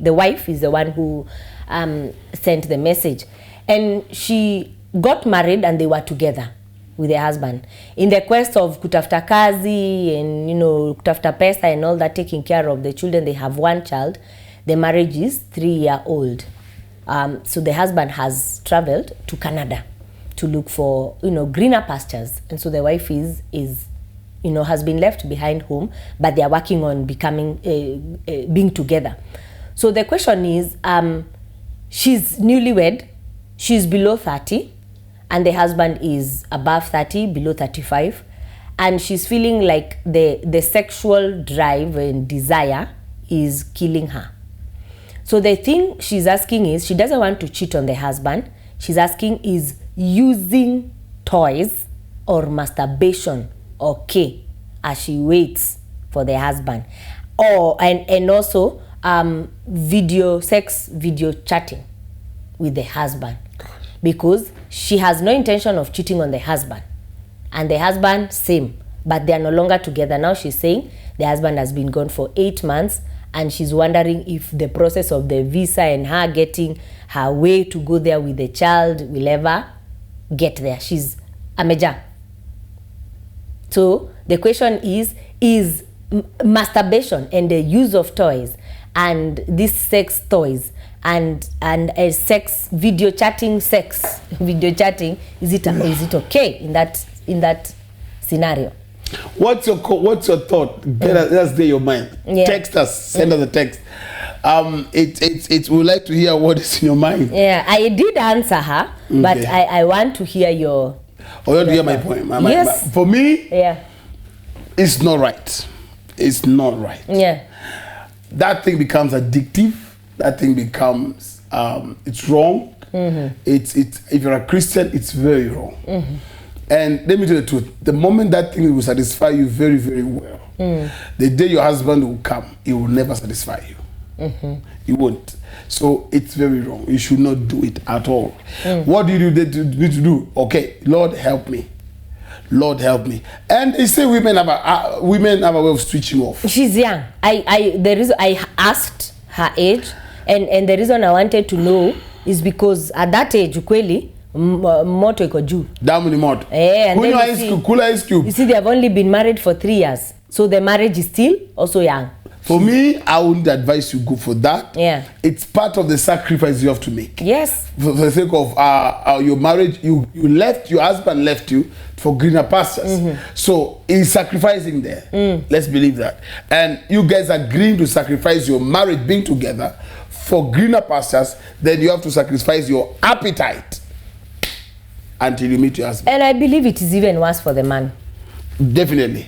Speaker 2: The wife is the one who sent the message. And she got married and they were together with their husband. In the quest of kutafuta kazi and, kutafuta pesa and all that, taking care of the children, they have one child. The marriage is 3-year-old. So the husband has traveled to Canada to look for, greener pastures. And so the wife is has been left behind home, but they are working on becoming, being together. So the question is, she's newlywed, she's below 30, and the husband is above 30, below 35, and she's feeling like the sexual drive and desire is killing her. So the thing she's asking is, she doesn't want to cheat on the husband. She's asking, is using toys or masturbation okay as she waits for the husband? And also video chatting with the husband, because she has no intention of cheating on the husband, and the husband same, but they are no longer together. Now she's saying the husband has been gone for 8 months, and she's wondering if the process of the visa and her getting her way to go there with the child will ever get there. She's a major. So the question is masturbation and the use of toys and these sex toys and a sex video chatting, is it okay in that scenario?
Speaker 1: What's your thought? Let's get your mind. Yeah. Text us. Send us a text. We would like to hear what is in your mind.
Speaker 2: Yeah, I did answer her, okay, but I want to hear your.
Speaker 1: Oh, you want to hear my point?
Speaker 2: Yes.
Speaker 1: For me,
Speaker 2: yeah, it's
Speaker 1: not right. It's not right.
Speaker 2: Yeah.
Speaker 1: That thing becomes addictive. That thing becomes it's wrong. Mm-hmm. It's if you're a Christian, it's very wrong. Mm-hmm. And let me tell you the truth. The moment that thing will satisfy you very, very well, the day your husband will come, he will never satisfy you. Mm-hmm. He won't. So it's very wrong. You should not do it at all. What do you need to do? Okay, Lord help me. Lord help me. And they say women have a way of switching off.
Speaker 2: She's young. I asked her age, and the reason I wanted to know is because at that age, ukweli, moto iko juu.
Speaker 1: Damu ni moto.
Speaker 2: And
Speaker 1: Kula ice cube.
Speaker 2: You see, they have only been married for 3 years. So the marriage is still also young.
Speaker 1: For me, I wouldn't advise you go for that.
Speaker 2: Yeah.
Speaker 1: It's part of the sacrifice you have to make.
Speaker 2: Yes.
Speaker 1: For the sake of your marriage, your husband left you for greener pastures. Mm-hmm. So he's sacrificing there. Let's believe that. And you guys are agreeing to sacrifice your marriage being together for greener pastures, then you have to sacrifice your appetite until you meet your husband.
Speaker 2: And I believe it is even worse for the man.
Speaker 1: Definitely.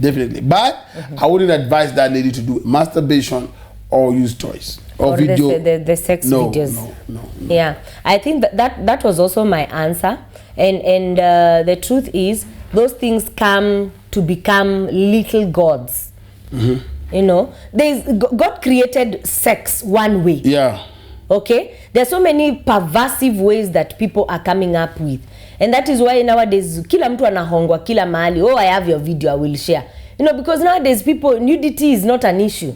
Speaker 1: Definitely. But I wouldn't advise that lady to do masturbation or use toys or
Speaker 2: video. The sex videos.
Speaker 1: No.
Speaker 2: Yeah, I think that was also my answer. And the truth is, those things come to become little gods. You know, God created sex one way.
Speaker 1: Yeah.
Speaker 2: Okay? There's so many perversive ways that people are coming up with. And that is why nowadays, kila mtu anahongwa kila mahali. Oh, I have your video, I will share. You know, because nowadays nudity is not an issue.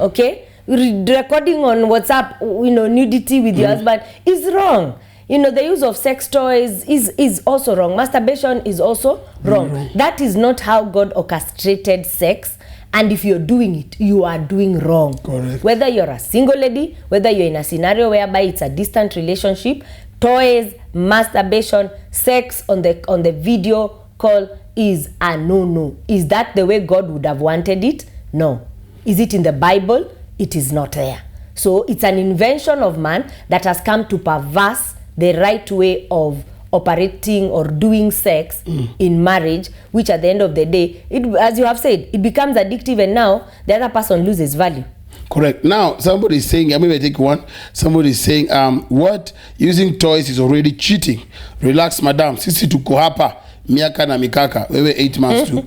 Speaker 2: Okay? Recording on WhatsApp, you know, nudity with your husband is wrong. You know, the use of sex toys is also wrong. Masturbation is also wrong. That is not how God orchestrated sex. And if you're doing it, you are doing wrong.
Speaker 1: Correct.
Speaker 2: Whether you're a single lady, whether you're in a scenario whereby it's a distant relationship, toys, masturbation, sex on the video call is a no. Is that the way God would have wanted it? No. Is it in the Bible? It is not there. So it's an invention of man that has come to perverse the right way of operating or doing sex in marriage, which at the end of the day, as you have said, it becomes addictive, and now the other person loses value.
Speaker 1: Correct. Now, somebody is saying, I mean, I take one. Somebody is saying, what? Using toys is already cheating. Relax, madam. Sisi tuko hapa, miaka na mikaka. Wewe 8 months tu.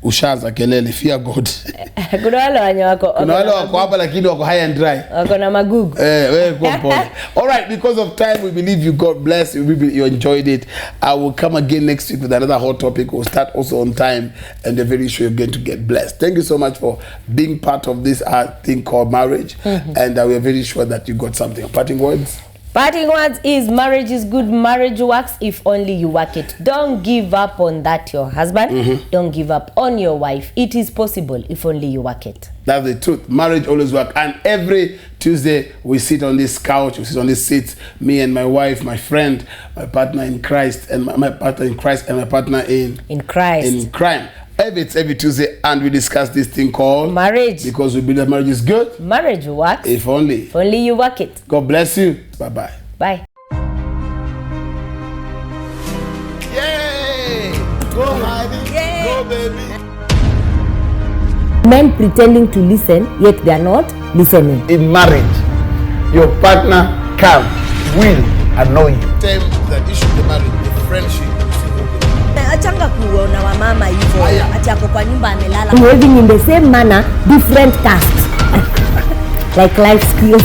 Speaker 1: Ushaza kelele, fear God.
Speaker 2: Kuna wale wako
Speaker 1: hapa lakini wako high and dry.
Speaker 2: Wako na magugu.
Speaker 1: Wewe kwa pole. All right, because of time, we believe you got blessed. You enjoyed it. I will come again next week with another hot topic. We'll start also on time, and we're very sure you're going to get blessed. Thank you so much for being part of this thing called marriage, and we're very sure that you got something. Parting words?
Speaker 2: Parting words is marriage is good. Marriage works if only you work it. Don't give up on that, your husband. Don't give up on your wife. It is possible if only you work it.
Speaker 1: That's the truth. Marriage always works. And every Tuesday, we sit on this couch, we sit on this seat, me and my wife, my friend, my partner in Christ, and my partner in Christ, and my partner in
Speaker 2: Christ.
Speaker 1: In crime. It's every Tuesday, and we discuss this thing called
Speaker 2: marriage.
Speaker 1: Because we believe that marriage is good.
Speaker 2: Marriage works.
Speaker 1: If only.
Speaker 2: If only you work it.
Speaker 1: God bless you. Bye-bye.
Speaker 2: Bye.
Speaker 1: Yay! Go, honey.
Speaker 2: Yay.
Speaker 1: Go, baby.
Speaker 2: Men pretending to listen, yet they are not listening.
Speaker 1: In marriage, your partner can, will annoy you. Time that issue the marriage, the friendship.
Speaker 2: Achanga kuona wa mama hivyo. Ati ako kwa nyumba amelala.
Speaker 4: Behaving in the same manner, different tasks. Like life skills.